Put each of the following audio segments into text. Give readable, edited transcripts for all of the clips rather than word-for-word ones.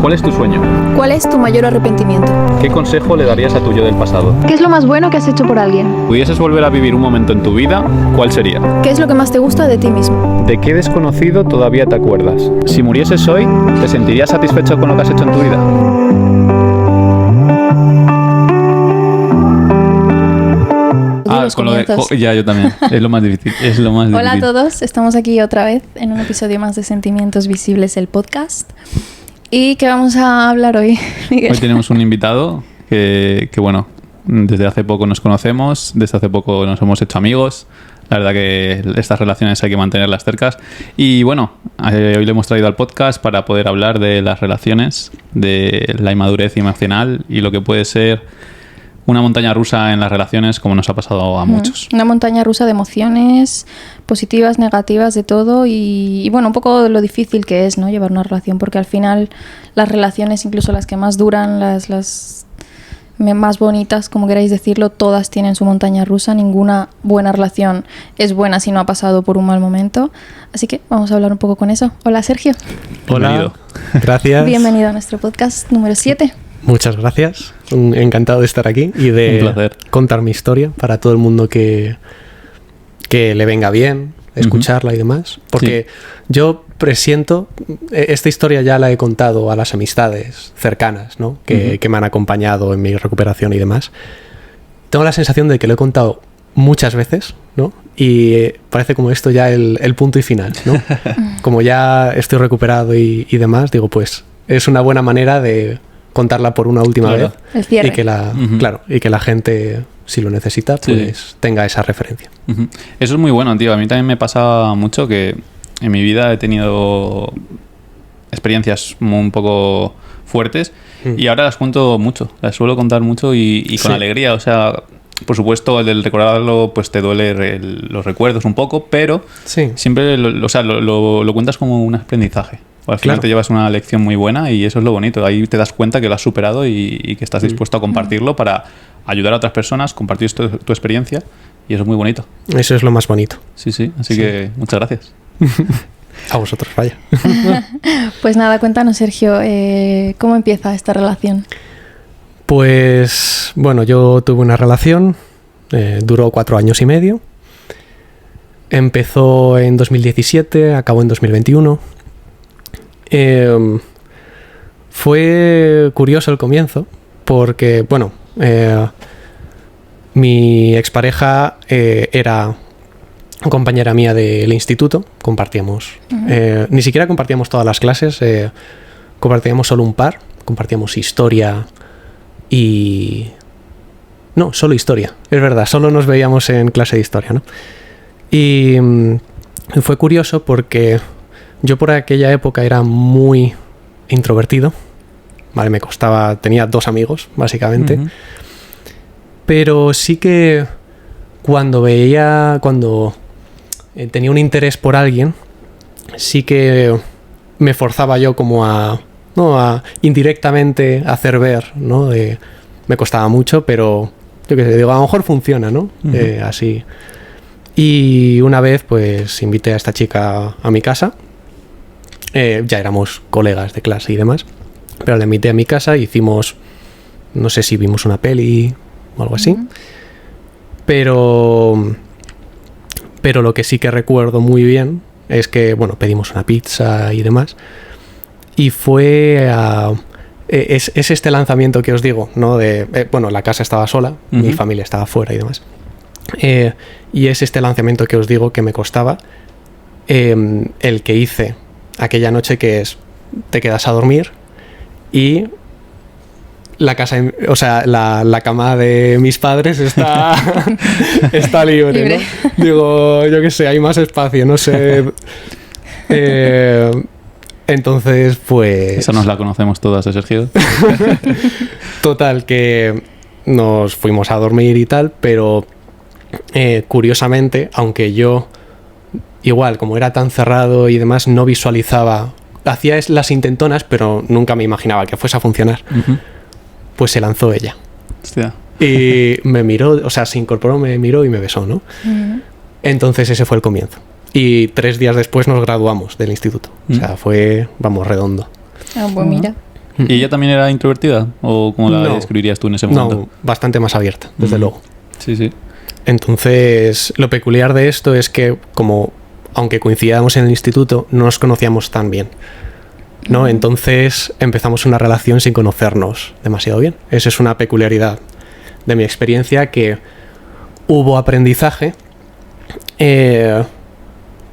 ¿Cuál es tu sueño? ¿Cuál es tu mayor arrepentimiento? ¿Qué consejo le darías a tu yo del pasado? ¿Qué es lo más bueno que has hecho por alguien? ¿Pudieses volver a vivir un momento en tu vida? ¿Cuál sería? ¿Qué es lo que más te gusta de ti mismo? ¿De qué desconocido todavía te acuerdas? Si murieses hoy, ¿te sentirías satisfecho con lo que has hecho en tu vida? Con lo de... Ya, yo también. Es lo más difícil. Hola a todos, estamos aquí otra vez en un episodio más de Sentimientos Visibles, el podcast. ¿Y qué vamos a hablar hoy, Miguel? Hoy tenemos un invitado que bueno, desde hace poco nos conocemos, desde hace poco nos hemos hecho amigos. La verdad que estas relaciones hay que mantenerlas cercas. Y bueno, hoy le hemos traído al podcast para poder hablar de las relaciones, de la inmadurez emocional y lo que puede ser una montaña rusa en las relaciones, como nos ha pasado a muchos. Una montaña rusa de emociones positivas, negativas, de todo. Y bueno, un poco lo difícil que es, ¿no?, llevar una relación, porque al final las relaciones, incluso las que más duran, las más bonitas, como queráis decirlo, todas tienen su montaña rusa. Ninguna buena relación es buena si no ha pasado por un mal momento. Así que vamos a hablar un poco con eso. Hola, Sergio. Bienvenido. Hola, gracias. Bienvenido a nuestro podcast número 7. Muchas gracias. Encantado de estar aquí y de contar mi historia para todo el mundo que le venga bien escucharla y demás. Porque yo presiento, esta historia ya la he contado a las amistades cercanas, ¿no?, que me han acompañado en mi recuperación y demás. Tengo la sensación de que lo he contado muchas veces, ¿no? Y parece como esto ya el punto y final, ¿no? Como ya estoy recuperado y demás, digo, pues es una buena manera de contarla por una última vez y que la gente, si lo necesita, pues tenga esa referencia. Eso es muy bueno, tío. A mí también me pasa mucho que en mi vida he tenido experiencias un poco fuertes y ahora las cuento mucho, las suelo contar mucho y con alegría. O sea, por supuesto, el del recordarlo pues te duele los recuerdos un poco, pero siempre lo cuentas como un aprendizaje. Al final te llevas una lección muy buena y eso es lo bonito. Ahí te das cuenta que lo has superado y que estás dispuesto a compartirlo para ayudar a otras personas, compartir tu experiencia, y eso es muy bonito. Eso es lo más bonito. Sí. Así que muchas gracias. A vosotros, vaya. Pues nada, cuéntanos, Sergio, ¿cómo empieza esta relación? Pues bueno, yo tuve una relación, duró 4 años y medio. Empezó en 2017, acabó en 2021. Fue curioso el comienzo porque, bueno, mi expareja era compañera mía del instituto, compartíamos, ni siquiera compartíamos todas las clases, compartíamos solo un par, compartíamos historia y... No, solo historia, es verdad, solo nos veíamos en clase de historia, ¿no? Y fue curioso porque yo por aquella época era muy introvertido, ¿vale? Me costaba, tenía 2 amigos, básicamente. Pero sí que cuando tenía un interés por alguien, sí que me forzaba yo como a indirectamente hacer ver, ¿no? Me costaba mucho, pero yo qué sé, digo, a lo mejor funciona, ¿no? Así. Y una vez, pues, invité a esta chica a mi casa. Ya éramos colegas de clase y demás, pero la invité a mi casa y hicimos, no sé si vimos una peli o algo así, pero lo que sí que recuerdo muy bien es que, bueno, pedimos una pizza y demás, y fue es este lanzamiento que os digo, ¿no? Bueno, la casa estaba sola, mi familia estaba fuera y demás, y es este lanzamiento que os digo que me costaba, el que hice aquella noche, que es, te quedas a dormir y la casa, o sea, la cama de mis padres está libre, ¿no? Digo, yo qué sé, hay más espacio, no sé. Entonces, pues... Esa nos la conocemos todas, Sergio. Total, que nos fuimos a dormir y tal, pero curiosamente, aunque yo... Igual, como era tan cerrado y demás, no visualizaba... Hacía las intentonas, pero nunca me imaginaba que fuese a funcionar. Pues se lanzó ella. Hostia. Y me miró, o sea, se incorporó, me miró y me besó, ¿no? Entonces ese fue el comienzo. Y 3 días después nos graduamos del instituto. O sea, fue, vamos, redondo. Ah, pues mira. ¿Y ella también era introvertida? ¿O cómo la describirías tú en ese momento? No, bastante más abierta, desde luego. Sí, sí. Entonces, lo peculiar de esto es que, aunque coincidíamos en el instituto, no nos conocíamos tan bien, ¿no? Entonces empezamos una relación sin conocernos demasiado bien. Esa es una peculiaridad de mi experiencia, que hubo aprendizaje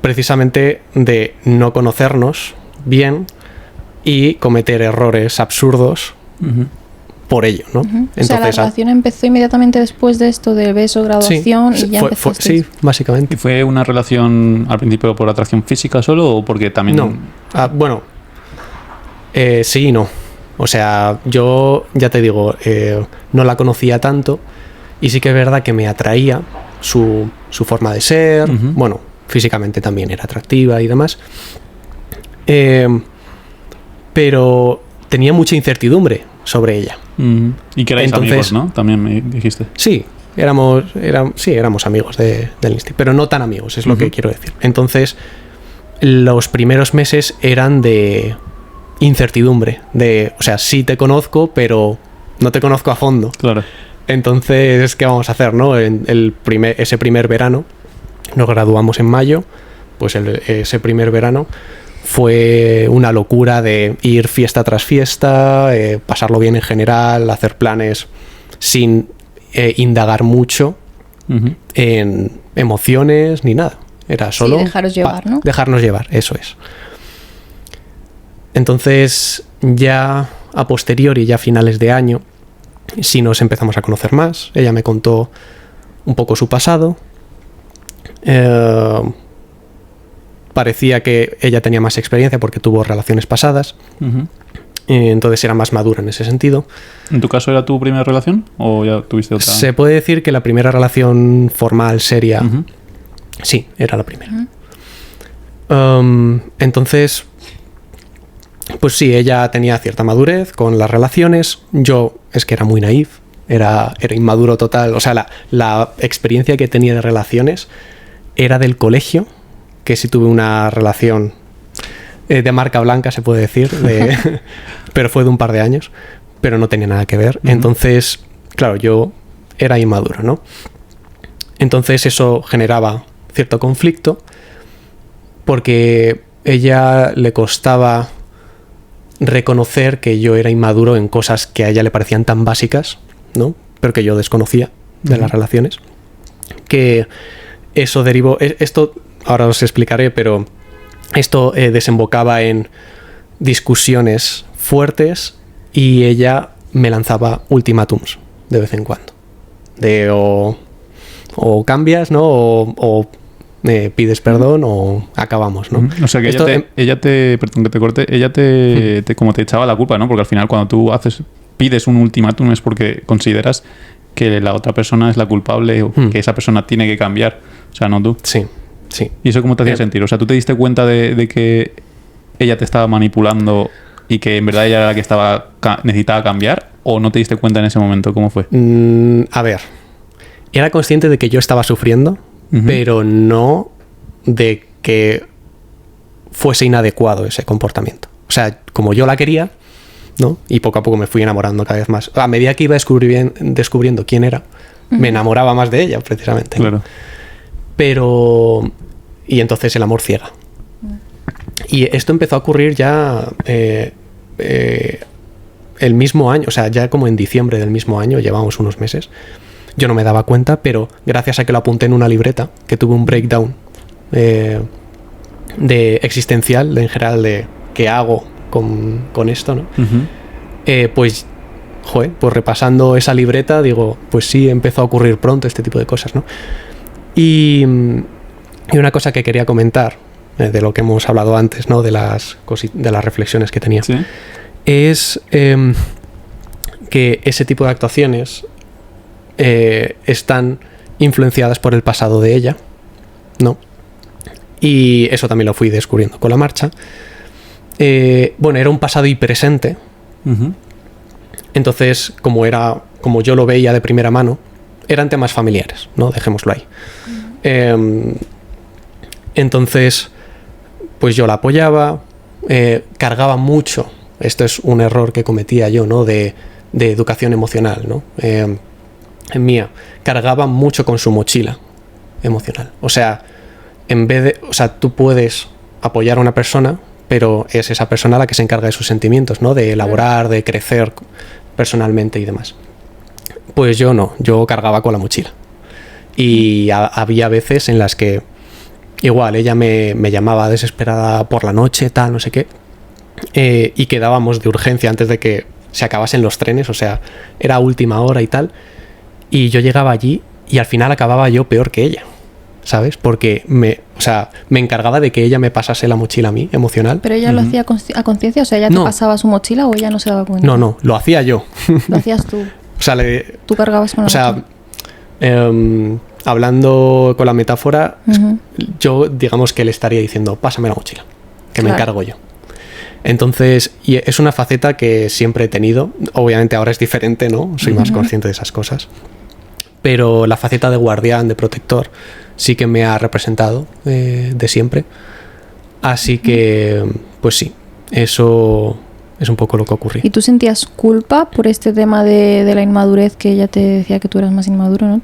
precisamente de no conocernos bien y cometer errores absurdos por ello, ¿no? Entonces, o sea, la relación empezó inmediatamente después de esto, de beso, graduación, y ya empezaste. Sí, básicamente. ¿Y fue una relación al principio por atracción física solo o porque también...? No, bueno, sí y no. O sea, yo, ya te digo, no la conocía tanto y sí que es verdad que me atraía su forma de ser, bueno, físicamente también era atractiva y demás, pero tenía mucha incertidumbre sobre ella. Y que erais amigos, ¿no? También me dijiste. Sí, éramos amigos del instituto, pero no tan amigos, es lo que quiero decir. Entonces, los primeros meses eran de incertidumbre, o sea, sí te conozco, pero no te conozco a fondo. Claro. Entonces, ¿qué vamos a hacer, no? Ese primer verano, nos graduamos en mayo, pues ese primer verano fue una locura de ir fiesta tras fiesta, pasarlo bien en general, hacer planes sin indagar mucho en emociones ni nada. Era solo dejaros llevar, ¿no? Dejarnos llevar, eso es. Entonces, ya a posteriori, ya a finales de año, sí nos empezamos a conocer más. Ella me contó un poco su pasado. Parecía que ella tenía más experiencia porque tuvo relaciones pasadas. Entonces era más madura en ese sentido. ¿En tu caso era tu primera relación o ya tuviste otra? Se puede decir que la primera relación formal, seria, sí, era la primera. Entonces, pues sí, ella tenía cierta madurez con las relaciones. Yo es que era muy naif, era inmaduro total. O sea, la experiencia que tenía de relaciones era del colegio, que sí tuve una relación de marca blanca, se puede decir, pero fue de un par de años, pero no tenía nada que ver. Entonces, claro, yo era inmaduro, ¿no? Entonces eso generaba cierto conflicto porque ella le costaba reconocer que yo era inmaduro en cosas que a ella le parecían tan básicas, ¿no? Pero que yo desconocía de las relaciones, que eso derivó, esto ahora os explicaré, pero esto desembocaba en discusiones fuertes y ella me lanzaba ultimátums de vez en cuando, de o cambias, ¿no? O pides perdón o acabamos, ¿no? O sea que esto, perdón que te corte, ella te como te echaba la culpa, ¿no? Porque al final cuando tú pides un ultimátum es porque consideras que la otra persona es la culpable o que esa persona tiene que cambiar, o sea, no tú. Sí, sí. ¿Y eso cómo te hacía sentir? O sea, ¿tú te diste cuenta de que ella te estaba manipulando y que en verdad ella era la que necesitaba cambiar? ¿O no te diste cuenta en ese momento? ¿Cómo fue? A ver, era consciente de que yo estaba sufriendo, pero no de que fuese inadecuado ese comportamiento. O sea, como yo la quería, ¿no? Y poco a poco me fui enamorando cada vez más. A medida que iba descubriendo quién era, me enamoraba más de ella, precisamente, ¿no? Claro. Pero... Y entonces el amor ciega. Y esto empezó a ocurrir ya el mismo año, o sea, ya como en diciembre del mismo año, llevamos unos meses. Yo no me daba cuenta, pero gracias a que lo apunté en una libreta, que tuve un breakdown de existencial, en general, de qué hago con esto, ¿no? Pues repasando esa libreta, digo, pues sí, empezó a ocurrir pronto este tipo de cosas, ¿no? Y una cosa que quería comentar, de lo que hemos hablado antes, ¿no? De las reflexiones que tenía, ¿sí? Es que ese tipo de actuaciones están influenciadas por el pasado de ella, ¿no? Y eso también lo fui descubriendo con la marcha. Era un pasado y presente. Entonces, como yo lo veía de primera mano, eran temas familiares, ¿no? Dejémoslo ahí. Entonces, pues yo la apoyaba, cargaba mucho esto es un error que cometía yo, ¿no? De educación emocional, ¿no? Mía, cargaba mucho con su mochila emocional. O sea, tú puedes apoyar a una persona, pero es esa persona la que se encarga de sus sentimientos, ¿no? De elaborar, de crecer personalmente y demás. Pues yo no, yo cargaba con la mochila. Y había veces en las que igual ella me llamaba desesperada por la noche, tal, no sé qué, y quedábamos de urgencia antes de que se acabasen los trenes, o sea, era última hora y tal, y yo llegaba allí y al final acababa yo peor que ella, ¿sabes? Porque me encargaba de que ella me pasase la mochila a mí, emocional. ¿Pero ella lo hacía a conciencia? O sea, ¿ella te pasaba su mochila o ella no se daba cuenta? No, lo hacía yo. Lo hacías tú. O sea, tú cargabas con la mochila. Hablando con la metáfora, yo digamos que le estaría diciendo, pásame la mochila, que me encargo yo. Entonces, y es una faceta que siempre he tenido. Obviamente ahora es diferente, ¿no? Soy más consciente de esas cosas. Pero la faceta de guardián, de protector, sí que me ha representado de siempre. Así que, pues sí, eso es un poco lo que ocurrió. ¿Y tú sentías culpa por este tema de la inmadurez, que ella te decía que tú eras más inmaduro, ¿no?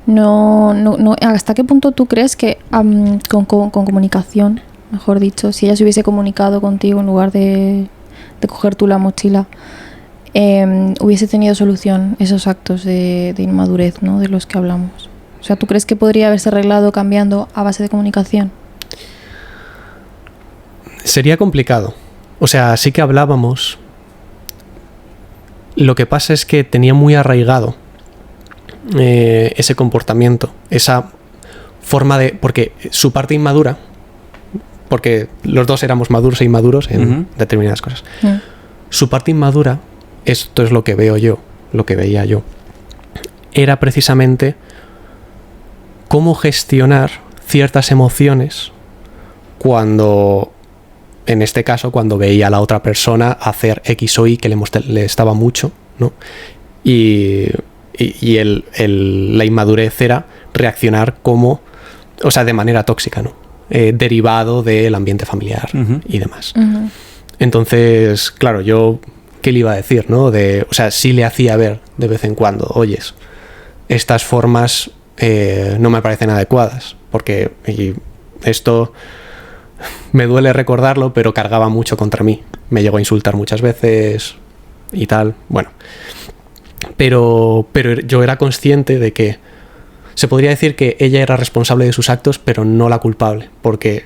No, ¿hasta qué punto tú crees que con comunicación, mejor dicho, si ella se hubiese comunicado contigo en lugar de coger tú la mochila, hubiese tenido solución esos actos de inmadurez, ¿no? De los que hablamos? O sea, ¿tú crees que podría haberse arreglado cambiando a base de comunicación? Sería complicado. O sea, sí que hablábamos. Lo que pasa es que tenía muy arraigado ese comportamiento, esa forma de... Porque su parte inmadura, porque los dos éramos maduros e inmaduros en determinadas cosas. Su parte inmadura, esto es lo que veo yo, lo que veía yo, era precisamente cómo gestionar ciertas emociones cuando, en este caso, cuando veía a la otra persona hacer X o Y que le molestaba mucho, ¿no? Y la inmadurez era reaccionar como, o sea, de manera tóxica, ¿no? Derivado del ambiente familiar y demás. Entonces, claro, yo, ¿qué le iba a decir, no? O sea, sí le hacía ver de vez en cuando, oyes, estas formas no me parecen adecuadas, porque y esto me duele recordarlo, pero cargaba mucho contra mí. Me llegó a insultar muchas veces y tal, bueno. Pero yo era consciente de que se podría decir que ella era responsable de sus actos, pero no la culpable, porque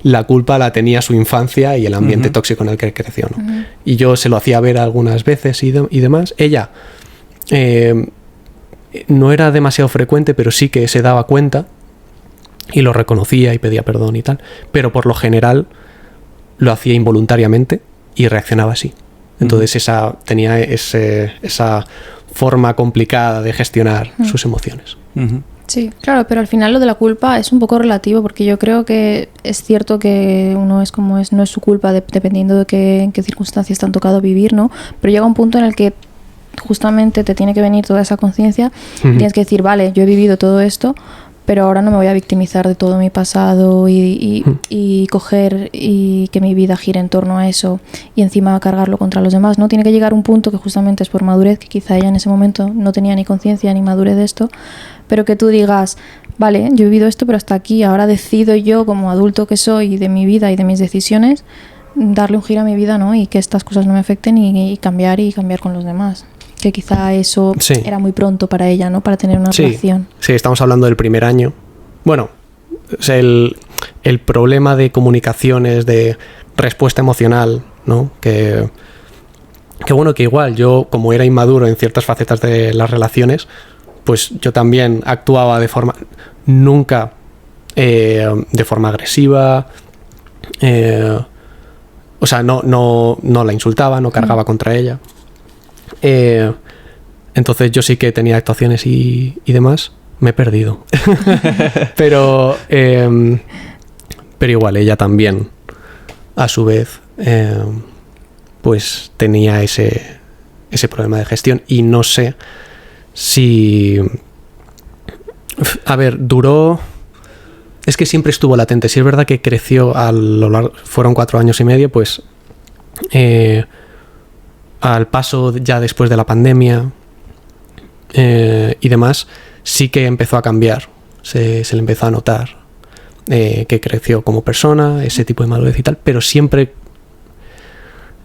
la culpa la tenía su infancia y el ambiente tóxico en el que creció, ¿no? Y yo se lo hacía ver algunas veces y demás. Ella no era demasiado frecuente, pero sí que se daba cuenta y lo reconocía y pedía perdón y tal, pero por lo general lo hacía involuntariamente y reaccionaba así. Entonces tenía esa forma complicada de gestionar sus emociones. Sí, claro, pero al final lo de la culpa es un poco relativo, porque yo creo que es cierto que uno es como es, no es su culpa dependiendo de en qué circunstancias te han tocado vivir, ¿no? Pero llega un punto en el que justamente te tiene que venir toda esa conciencia y tienes que decir, vale, yo he vivido todo esto, pero ahora no me voy a victimizar de todo mi pasado y coger y que mi vida gire en torno a eso y encima cargarlo contra los demás, ¿no? Tiene que llegar un punto que justamente es por madurez, que quizá ella en ese momento no tenía ni conciencia ni madurez de esto, pero que tú digas, vale, yo he vivido esto, pero hasta aquí, ahora decido yo como adulto que soy de mi vida y de mis decisiones darle un giro a mi vida, ¿no? Y que estas cosas no me afecten y cambiar con los demás. Que quizá eso era muy pronto para ella, ¿no? Para tener una relación. Sí, estamos hablando del primer año. Bueno, o sea, el problema de comunicaciones, de respuesta emocional, ¿no? Que bueno, que igual yo, como era inmaduro en ciertas facetas de las relaciones, pues yo también actuaba de forma... Nunca de forma agresiva. O sea, no la insultaba, no cargaba contra ella. Entonces yo sí que tenía actuaciones y demás. Me he perdido. pero igual ella también, a su vez, pues tenía ese problema de gestión. Y no sé si... A ver, duró... Es que siempre estuvo latente. Si es verdad que creció a lo largo... Fueron 4 años y medio, pues al paso ya después de la pandemia y demás, sí que empezó a cambiar, se le empezó a notar que creció como persona, ese tipo de madurez y tal, pero siempre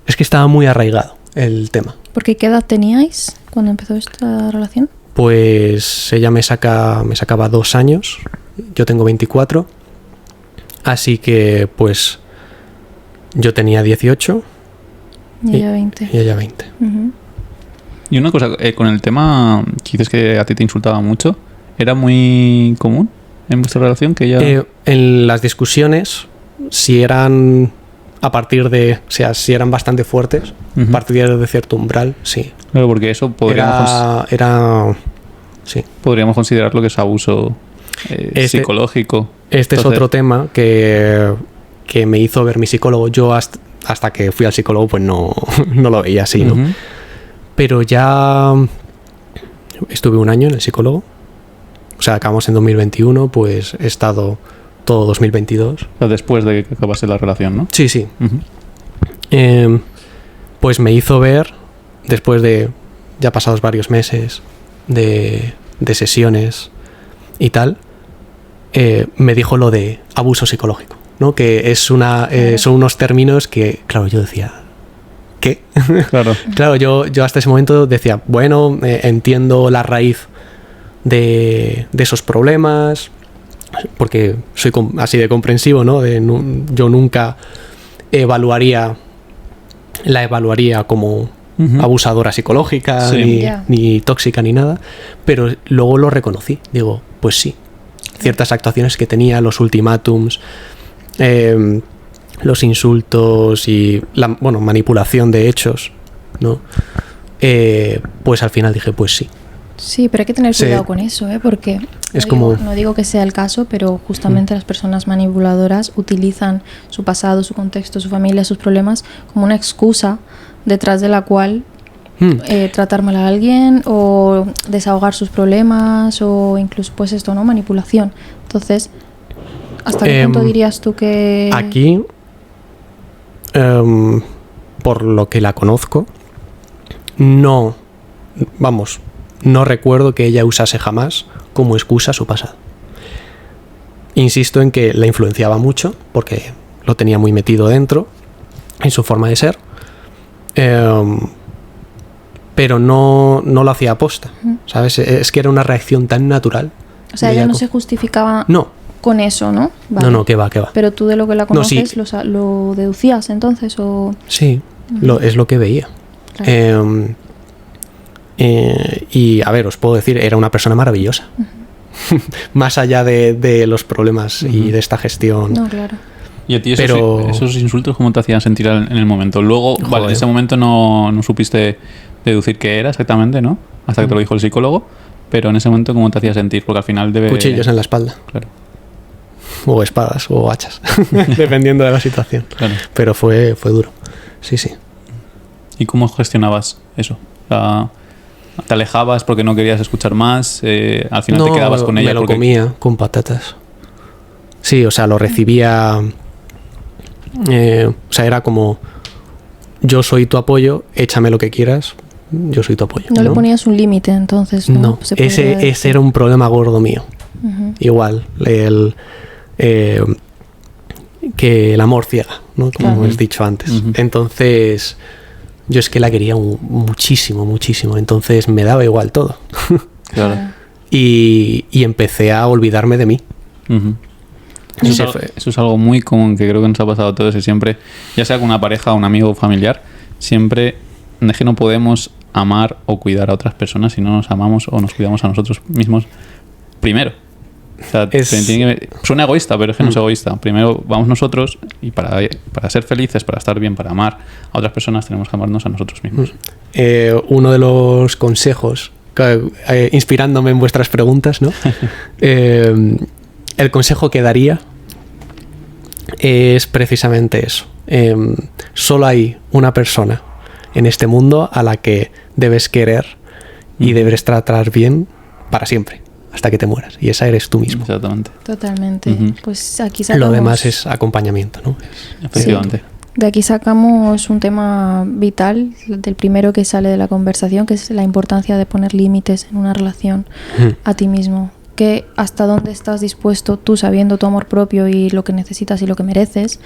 es que estaba muy arraigado el tema. ¿Por qué edad teníais cuando empezó esta relación? Pues ella me sacaba 2 años, yo tengo 24, así que pues yo tenía 18 y ella 20. Y ella 20. Uh-huh. Y una cosa, con el tema que dices que a ti te insultaba mucho, ¿era muy común en vuestra relación que ella...? En las discusiones, si eran a partir de... O sea, si eran bastante fuertes, a partir de cierto umbral, sí. Claro, porque eso sí. Podríamos considerarlo que es abuso psicológico. Entonces, es otro tema que me hizo ver mi psicólogo. Yo hasta que fui al psicólogo pues no lo veía así, ¿no? Uh-huh. Pero ya estuve 1 año en el psicólogo. O sea, acabamos en 2021, pues he estado todo 2022. O sea, después de que acabase la relación, ¿no? Sí, sí. Uh-huh. Pues me hizo ver, después de ya pasados varios meses de sesiones y tal, me dijo lo de abuso psicológico, ¿no? Que es son unos términos que, claro, yo decía, ¿qué? Claro, yo hasta ese momento decía, bueno, entiendo la raíz de esos problemas, porque soy así de comprensivo, ¿no? Yo nunca la evaluaría como abusadora psicológica, sí, ni tóxica ni nada, pero luego lo reconocí, digo, pues sí, ciertas actuaciones que tenía, los ultimátums, los insultos y la manipulación de hechos, ¿no? Pues al final dije, pues sí. Sí, pero hay que tener cuidado con eso, porque no digo que sea el caso, pero justamente las personas manipuladoras utilizan su pasado, su contexto, su familia, sus problemas como una excusa detrás de la cual tratar mal a alguien o desahogar sus problemas o incluso pues esto, ¿no? Manipulación. Entonces, ¿hasta qué punto dirías tú que...? Aquí, por lo que la conozco, no recuerdo que ella usase jamás como excusa su pasado. Insisto en que la influenciaba mucho porque lo tenía muy metido dentro en su forma de ser, pero no lo hacía aposta, ¿sabes? Es que era una reacción tan natural. O sea, ella no se justificaba con eso, ¿no? Vale. No, que va. Pero tú de lo que la conoces, sí. ¿Lo deducías entonces? ¿O? Sí, es lo que veía. Claro. Y a ver, os puedo decir, era una persona maravillosa. Más allá de los problemas y de esta gestión. No, claro. ¿Y a ti esos insultos cómo te hacían sentir en el momento? Luego, vale, en ese momento no supiste deducir qué era exactamente, ¿no? Hasta que te lo dijo el psicólogo. Pero en ese momento, ¿cómo te hacía sentir? Porque al final cuchillos en la espalda. Claro. O espadas, o hachas. Dependiendo de la situación. Claro. Pero fue duro. Sí, sí. ¿Y cómo gestionabas eso? ¿Te alejabas porque no querías escuchar más? ¿Al final te quedabas con ella? Me lo comía con patatas. Sí, o sea, lo recibía... o sea, era como... Yo soy tu apoyo, échame lo que quieras, yo soy tu apoyo. No le ponías un límite, entonces. No, ese era un problema gordo mío. Uh-huh. Igual, que el amor ciega, ¿no? Como has dicho antes. Uh-huh. Entonces... Yo es que la quería muchísimo, muchísimo. Entonces me daba igual todo. Claro. Y empecé a olvidarme de mí. Uh-huh. Eso es algo muy común que creo que nos ha pasado a todos. Y siempre, ya sea con una pareja, un amigo o familiar, siempre es que no podemos amar o cuidar a otras personas si no nos amamos o nos cuidamos a nosotros mismos primero. O sea, suena egoísta, pero es que no es egoísta. Primero vamos nosotros y para ser felices, para estar bien, para amar a otras personas, tenemos que amarnos a nosotros mismos. Uno de los consejos, inspirándome en vuestras preguntas, ¿no? El consejo que daría es precisamente eso. Solo hay una persona en este mundo a la que debes querer y debes tratar bien para siempre. Hasta que te mueras. Y esa eres tú mismo. Exactamente. Totalmente. Uh-huh. Pues aquí sacamos... Lo demás es acompañamiento, ¿no? Efectivamente. Sí. De aquí sacamos un tema vital, del primero que sale de la conversación, que es la importancia de poner límites en una relación a ti mismo. Que hasta dónde estás dispuesto, tú sabiendo tu amor propio y lo que necesitas y lo que mereces,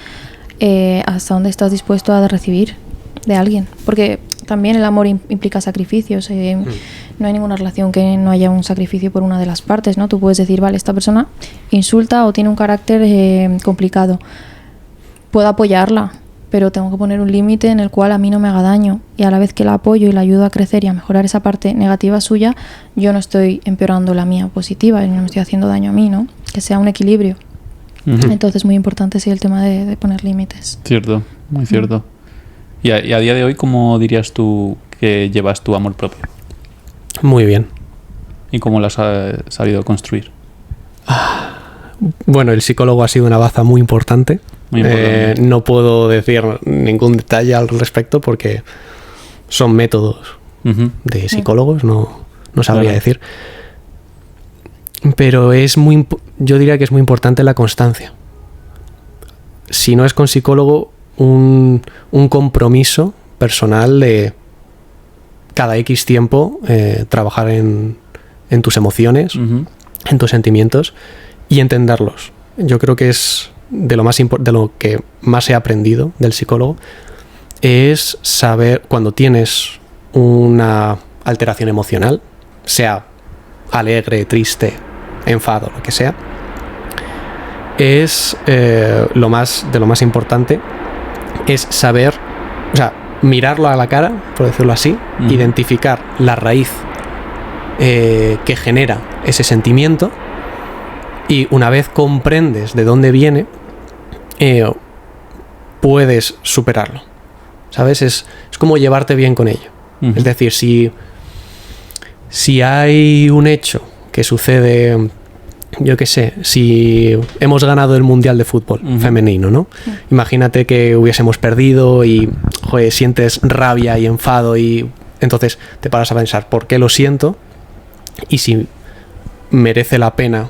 hasta dónde estás dispuesto a recibir de alguien. Porque también el amor implica sacrificios. No hay ninguna relación que no haya un sacrificio por una de las partes, ¿no? Tú puedes decir, vale, esta persona insulta o tiene un carácter complicado. Puedo apoyarla, pero tengo que poner un límite en el cual a mí no me haga daño, y a la vez que la apoyo y la ayudo a crecer y a mejorar esa parte negativa suya, yo no estoy empeorando la mía positiva, y no me estoy haciendo daño a mí, ¿no? Que sea un equilibrio. Entonces muy importante sí el tema de poner límites. Cierto, muy cierto. Y a día de hoy, ¿cómo dirías tú que llevas tu amor propio? Muy bien. ¿Y cómo lo has sabido construir? Bueno, el psicólogo ha sido una baza muy importante. No puedo decir ningún detalle al respecto porque son métodos de psicólogos, no sabría decir. Pero yo diría que es muy importante la constancia. Si no es con psicólogo, un compromiso personal de cada X tiempo trabajar en tus emociones, en tus sentimientos y entenderlos. Yo creo que es de lo que más he aprendido del psicólogo, es saber cuando tienes una alteración emocional, sea alegre, triste, enfado, lo que sea, es de lo más importante es saber, o sea, mirarlo a la cara, por decirlo así, identificar la raíz que genera ese sentimiento, y una vez comprendes de dónde viene, puedes superarlo, ¿sabes? Es como llevarte bien con ello. Es decir, si hay un hecho que sucede, yo qué sé, si hemos ganado el Mundial de Fútbol femenino, ¿no? Imagínate que hubiésemos perdido y, joder, sientes rabia y enfado, y entonces te paras a pensar, ¿por qué lo siento? Y si merece la pena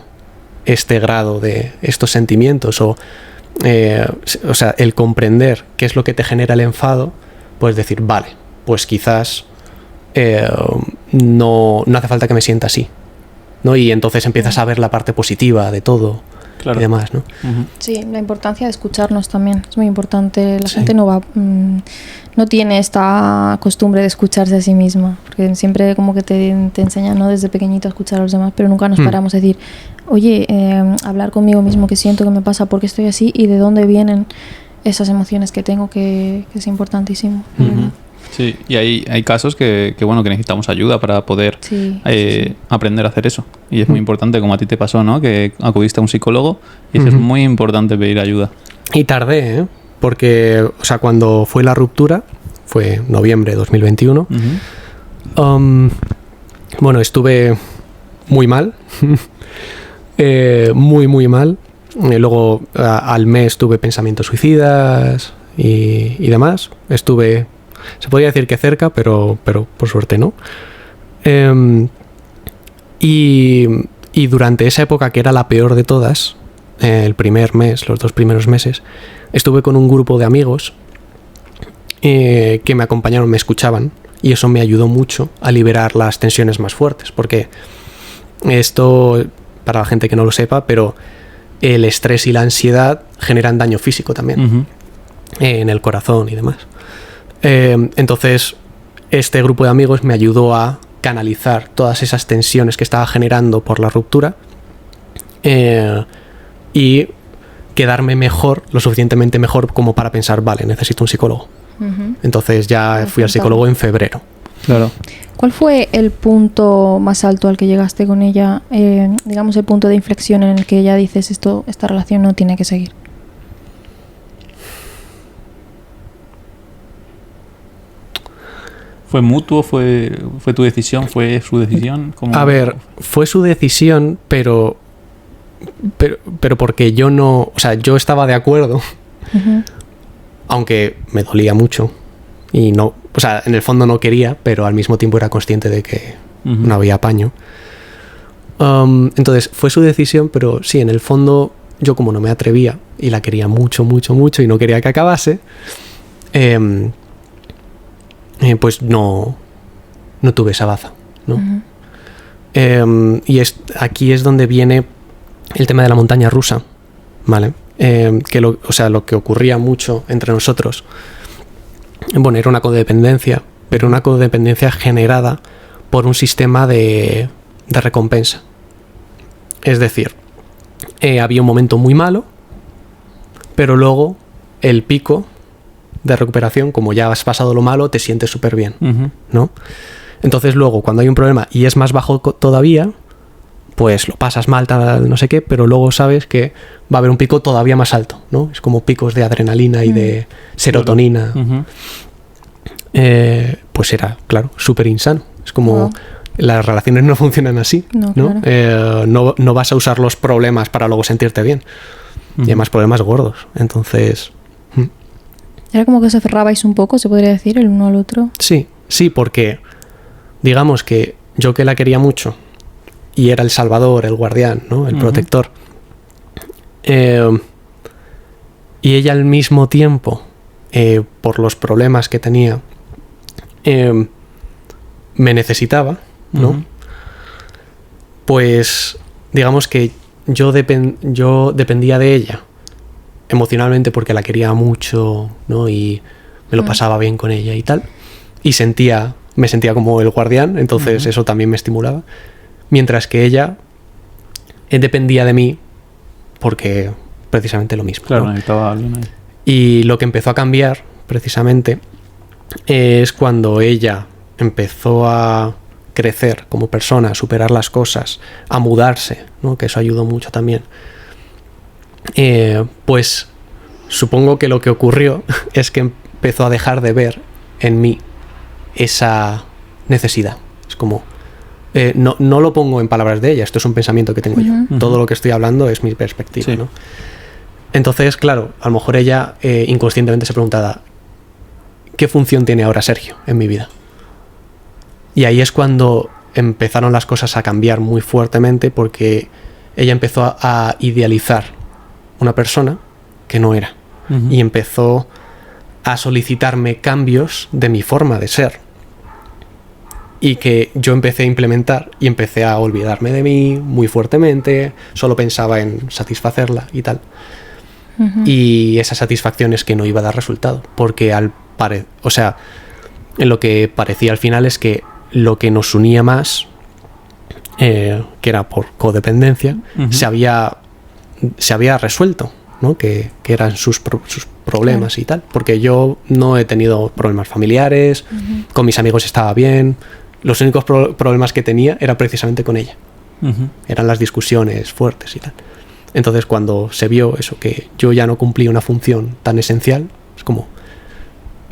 este grado de estos sentimientos, o sea, el comprender qué es lo que te genera el enfado, puedes decir, vale, pues quizás no hace falta que me sienta así, ¿no? Y entonces empiezas a ver la parte positiva de todo, claro, y demás, ¿no? Sí, la importancia de escucharnos también es muy importante. La gente no tiene esta costumbre de escucharse a sí misma, porque siempre como que te enseñan, ¿no?, desde pequeñito a escuchar a los demás, pero nunca nos paramos a decir, oye, hablar conmigo mismo, qué siento, qué me pasa, por qué estoy así y de dónde vienen esas emociones que tengo, que es importantísimo. Sí, y hay casos que necesitamos ayuda para poder aprender a hacer eso. Y es muy importante, como a ti te pasó, ¿no?, que acudiste a un psicólogo, y eso es muy importante, pedir ayuda. Y tardé, porque, o sea, cuando fue la ruptura, fue noviembre de 2021, bueno, estuve muy mal, muy mal. Luego al mes tuve pensamientos suicidas y demás. Estuve, se podría decir que cerca, pero por suerte no. Y durante esa época, que era la peor de todas, el primer mes, los 2 primeros meses, estuve con un grupo de amigos que me acompañaron, me escuchaban, y eso me ayudó mucho a liberar las tensiones más fuertes, porque esto, para la gente que no lo sepa, pero el estrés y la ansiedad generan daño físico también, en el corazón y demás. Entonces, este grupo de amigos me ayudó a canalizar todas esas tensiones que estaba generando por la ruptura, y quedarme mejor, lo suficientemente mejor como para pensar, vale, necesito un psicólogo. Entonces ya fui al psicólogo en febrero. Claro. ¿Cuál fue el punto más alto al que llegaste con ella? Digamos, el punto de inflexión en el que ya dices, esta relación no tiene que seguir. ¿Fue mutuo? ¿Fue tu decisión? ¿Fue su decisión? ¿Cómo? A ver, fue su decisión, pero porque yo no, o sea, yo estaba de acuerdo, aunque me dolía mucho y no, o sea, en el fondo no quería, pero al mismo tiempo era consciente de que no había apaño. Entonces fue su decisión, pero sí, en el fondo yo, como no me atrevía y la quería mucho y no quería que acabase, pues no tuve esa baza, ¿no? Y aquí es donde viene el tema de la montaña rusa, ¿vale? Lo que ocurría mucho entre nosotros, bueno, era una codependencia, pero una codependencia generada por un sistema de recompensa. Es decir, había un momento muy malo, pero luego el pico de recuperación, como ya has pasado lo malo, te sientes súper bien, ¿no? Entonces luego, cuando hay un problema y es más bajo todavía, pues lo pasas mal, tal, no sé qué, pero luego sabes que va a haber un pico todavía más alto, ¿no? Es como picos de adrenalina y de serotonina. Pues era, claro, súper insano. Es como... Las relaciones no funcionan así, ¿no? Claro. No vas a usar los problemas para luego sentirte bien. Y además problemas gordos. Entonces... Era como que os aferrabais un poco, se podría decir, el uno al otro. Sí, porque digamos que yo que la quería mucho y era el salvador, el guardián, ¿no? El protector. Y ella al mismo tiempo, por los problemas que tenía, me necesitaba, ¿no? Pues digamos que yo dependía de ella emocionalmente porque la quería mucho, ¿no? Y me lo pasaba bien con ella y tal. Y me sentía como el guardián, entonces eso también me estimulaba. Mientras que ella dependía de mí porque precisamente lo mismo. Claro, ¿no? necesitaba a alguien ahí. Y lo que empezó a cambiar precisamente es cuando ella empezó a crecer como persona, a superar las cosas, a mudarse, ¿no? Que eso ayudó mucho también. Pues supongo que lo que ocurrió es que empezó a dejar de ver en mí esa necesidad. Es como... no lo pongo en palabras de ella, esto es un pensamiento que tengo yo. Todo lo que estoy hablando es mi perspectiva, sí. ¿no? Entonces, claro, a lo mejor ella inconscientemente se preguntaba ¿qué función tiene ahora Sergio en mi vida? Y ahí es cuando empezaron las cosas a cambiar muy fuertemente porque ella empezó a idealizar una persona que no era y empezó a solicitarme cambios de mi forma de ser y que yo empecé a implementar y empecé a olvidarme de mí muy fuertemente, solo pensaba en satisfacerla y tal. Y esa satisfacción es que no iba a dar resultado porque en lo que parecía al final es que lo que nos unía más, que era por codependencia, se había resuelto, ¿no? Que eran sus problemas y tal, porque yo no he tenido problemas familiares, con mis amigos estaba bien, los únicos problemas que tenía era precisamente con ella, eran las discusiones fuertes y tal. Entonces cuando se vio eso, que yo ya no cumplía una función tan esencial, es como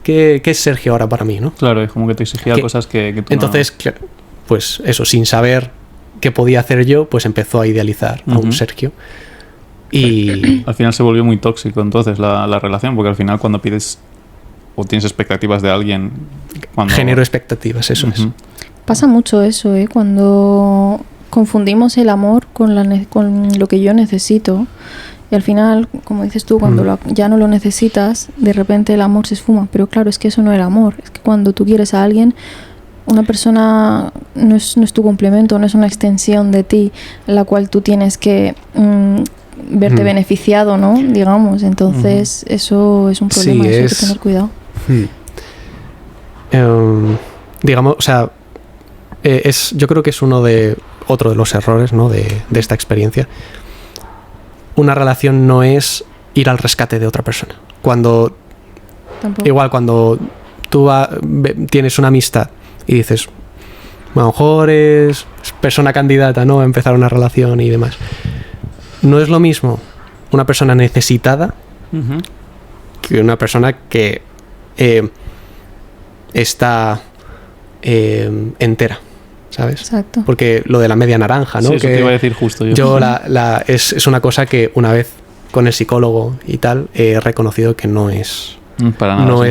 ¿qué es Sergio ahora para mí, no? Claro, es como que te exigía cosas que tú entonces, no... pues eso, sin saber qué podía hacer yo, pues empezó a idealizar a un Sergio. Y al final se volvió muy tóxico entonces la relación, porque al final cuando pides o tienes expectativas de alguien... Genero expectativas, eso es. Pasa mucho eso, cuando confundimos el amor con lo que yo necesito. Y al final, como dices tú, cuando ya no lo necesitas, de repente el amor se esfuma. Pero claro, es que eso no era amor. Es que cuando tú quieres a alguien, una persona no es tu complemento, no es una extensión de ti, en la cual tú tienes que verte beneficiado, ¿no? Digamos. Entonces, eso es un problema, sí, eso hay que tener cuidado. Digamos, o sea, yo creo que es otro de los errores, ¿no? de esta experiencia. Una relación no es ir al rescate de otra persona. Igual cuando tú tienes una amistad y dices, a lo mejor es persona candidata, ¿no? A empezar una relación y demás. No es lo mismo una persona necesitada que una persona que está entera, ¿sabes? Exacto. Porque lo de la media naranja, ¿no? Sí, eso que te iba a decir justo yo. Es una cosa que una vez con el psicólogo y tal he reconocido que no es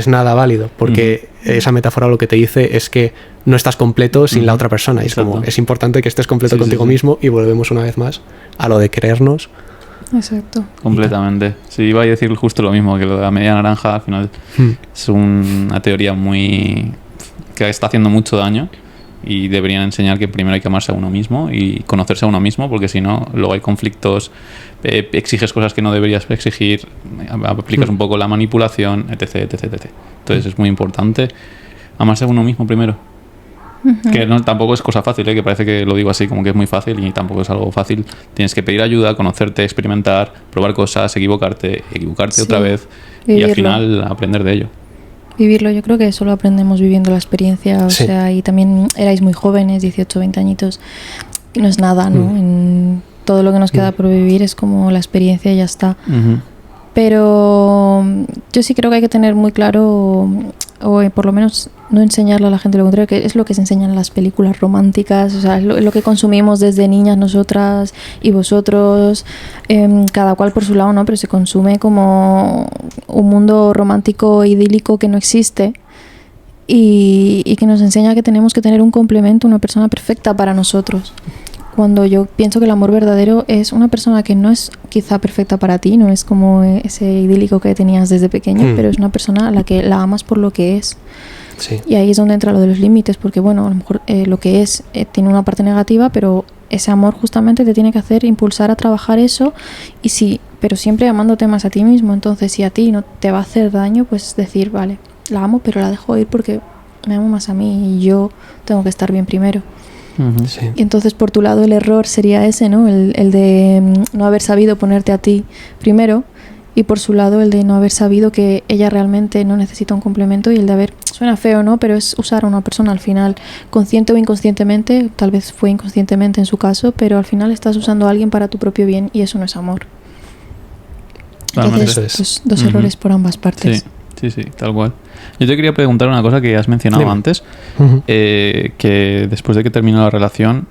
nada válido, porque esa metáfora lo que te dice es que no estás completo sin la otra persona. Y es como, es importante que estés completo contigo mismo, y volvemos una vez más a lo de querernos Exacto. Completamente. Sí, iba a decir justo lo mismo, que lo de la media naranja al final es una teoría muy... que está haciendo mucho daño y deberían enseñar que primero hay que amarse a uno mismo y conocerse a uno mismo, porque si no, luego hay conflictos, exiges cosas que no deberías exigir, aplicas un poco la manipulación, etc. Entonces es muy importante amarse a uno mismo primero. Que no, tampoco es cosa fácil, que parece que lo digo así como que es muy fácil y tampoco es algo fácil. Tienes que pedir ayuda, conocerte, experimentar, probar cosas, equivocarte otra vez y al final aprender de ello. Vivirlo, yo creo que eso lo aprendemos viviendo la experiencia, o sea, y también erais muy jóvenes, 18, 20 añitos, no es nada, ¿no? En todo lo que nos queda por vivir es como la experiencia y ya está. Pero yo sí creo que hay que tener muy claro, o por lo menos no enseñarle a la gente lo contrario, que es lo que se enseñan en las películas románticas, o sea, es lo que consumimos desde niñas nosotras y vosotros, cada cual por su lado, ¿no? Pero se consume como un mundo romántico idílico que no existe y que nos enseña que tenemos que tener un complemento, una persona perfecta para nosotros. Cuando yo pienso que el amor verdadero es una persona que no es quizá perfecta para ti, no es como ese idílico que tenías desde pequeño, pero es una persona a la que la amas por lo que es. Sí. Y ahí es donde entra lo de los límites, porque bueno, a lo mejor lo que es tiene una parte negativa, pero ese amor justamente te tiene que hacer impulsar a trabajar eso, y sí, pero siempre amándote más a ti mismo. Entonces, si a ti no te va a hacer daño, pues decir, vale, la amo, pero la dejo ir porque me amo más a mí y yo tengo que estar bien primero. Sí. Y entonces por tu lado el error sería ese, ¿no? El de no haber sabido ponerte a ti primero, y por su lado el de no haber sabido que ella realmente no necesita un complemento, y el de haber, suena feo, ¿no? Pero es usar a una persona al final, consciente o inconscientemente, tal vez fue inconscientemente en su caso, pero al final estás usando a alguien para tu propio bien y eso no es amor. Entonces, pues, dos errores por ambas partes. Sí, tal cual. Yo te quería preguntar una cosa que has mencionado antes, que después de que terminó la relación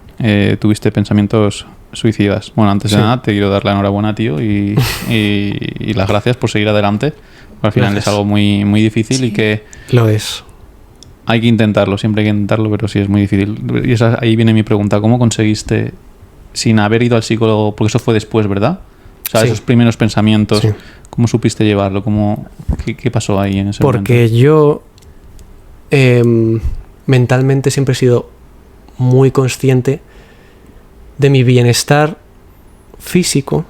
tuviste pensamientos suicidas. Bueno, antes de nada te quiero dar la enhorabuena, tío, y las gracias por seguir adelante. Al final es algo muy, muy difícil y que... Lo es. Hay que intentarlo, siempre hay que intentarlo, pero sí es muy difícil. Y ahí viene mi pregunta, ¿cómo conseguiste, sin haber ido al psicólogo, porque eso fue después, ¿verdad? O sea, esos primeros pensamientos... Sí. ¿Cómo supiste llevarlo? ¿Qué pasó ahí en ese momento? Porque yo mentalmente siempre he sido muy consciente de mi bienestar físico,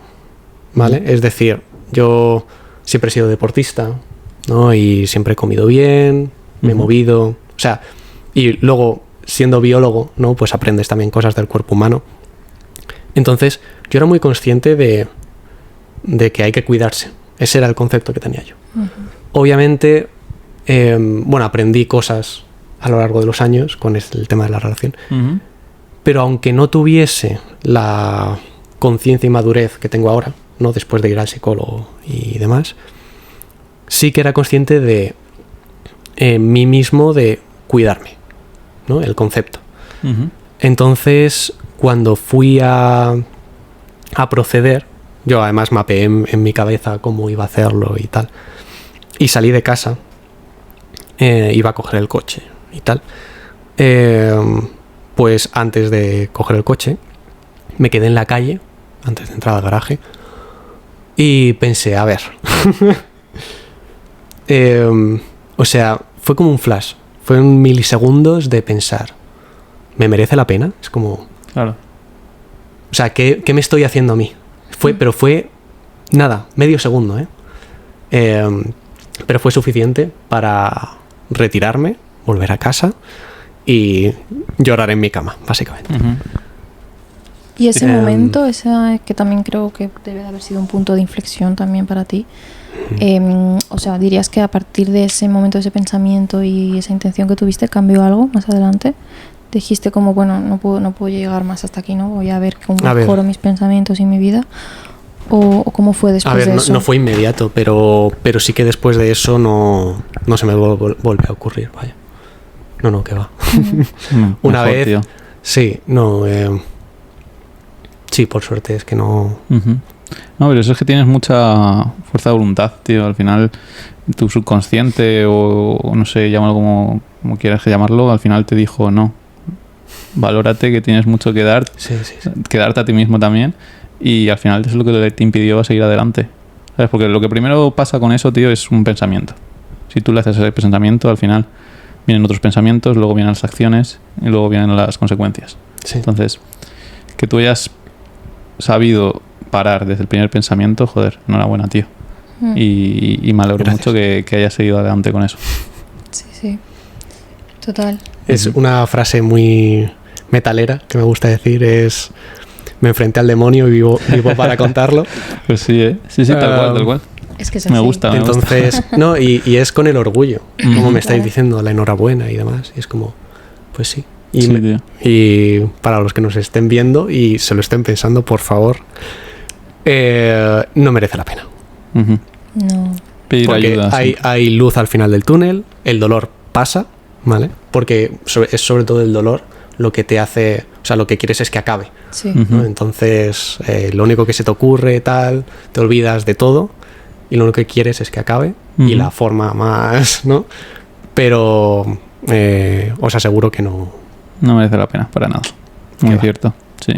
¿vale? Es decir, yo siempre he sido deportista, ¿no? Y siempre he comido bien, me he movido, o sea, y luego siendo biólogo, ¿no? Pues aprendes también cosas del cuerpo humano. Entonces, yo era muy consciente de que hay que cuidarse. Ese era el concepto que tenía yo. Obviamente, bueno, aprendí cosas a lo largo de los años con el tema de la relación. Pero aunque no tuviese la conciencia y madurez que tengo ahora, ¿no? Después de ir al psicólogo y demás, sí que era consciente de mí mismo, de cuidarme, ¿no? El concepto. Entonces, cuando fui a proceder, yo además mapeé en mi cabeza cómo iba a hacerlo y tal. Y salí de casa, iba a coger el coche y tal. Pues antes de coger el coche, me quedé en la calle, antes de entrar al garaje, y pensé, a ver. O sea, fue como un flash. Fue un milisegundos de pensar, ¿me merece la pena? Es como... Claro. O sea, ¿qué me estoy haciendo a mí? Pero fue nada, medio segundo, pero fue suficiente para retirarme, volver a casa y llorar en mi cama, básicamente. Y ese momento, que también creo que debe de haber sido un punto de inflexión también para ti, o sea, dirías que a partir de ese momento, ese pensamiento y esa intención que tuviste, ¿cambió algo más adelante? Dijiste como, bueno, no puedo llegar más hasta aquí, ¿no? Voy a ver cómo mejoro mis pensamientos y mi vida. ¿O cómo fue después de eso? No fue inmediato, pero sí que después de eso no se me volvió a ocurrir, vaya. No, que va. Una vez, tío. Sí, sí, por suerte es que no... No, pero eso es que tienes mucha fuerza de voluntad, tío. Al final, tu subconsciente o no sé, llámalo como quieras llamarlo, al final te dijo no. Valórate, que tienes mucho que dar, que darte a ti mismo también, y al final eso es lo que te impidió seguir adelante. ¿Sabes? Porque lo que primero pasa con eso, tío, es un pensamiento. Si tú le haces ese pensamiento, al final vienen otros pensamientos, luego vienen las acciones y luego vienen las consecuencias. Sí. Entonces, que tú hayas sabido parar desde el primer pensamiento, joder, enhorabuena, tío. Y me alegro mucho que hayas seguido adelante con eso. Sí. Total. Es una frase muy metalera que me gusta decir, es... Me enfrenté al demonio y vivo para contarlo. Pues sí, Sí, tal cual. Es que es me así. gusta. Entonces, no, y es con el orgullo, como me estáis diciendo, la enhorabuena y demás. Y es como, pues sí. Y para los que nos estén viendo y se lo estén pensando, por favor, no merece la pena. No. Pedir porque ayuda. Hay luz al final del túnel, el dolor pasa, ¿vale? Porque es sobre todo el dolor lo que te hace, o sea, lo que quieres es que acabe. Sí. ¿no? Entonces, lo único que se te ocurre, tal, te olvidas de todo y lo único que quieres es que acabe y la forma más, ¿no? Pero os aseguro que no. No merece la pena, para nada. Muy cierto, sí.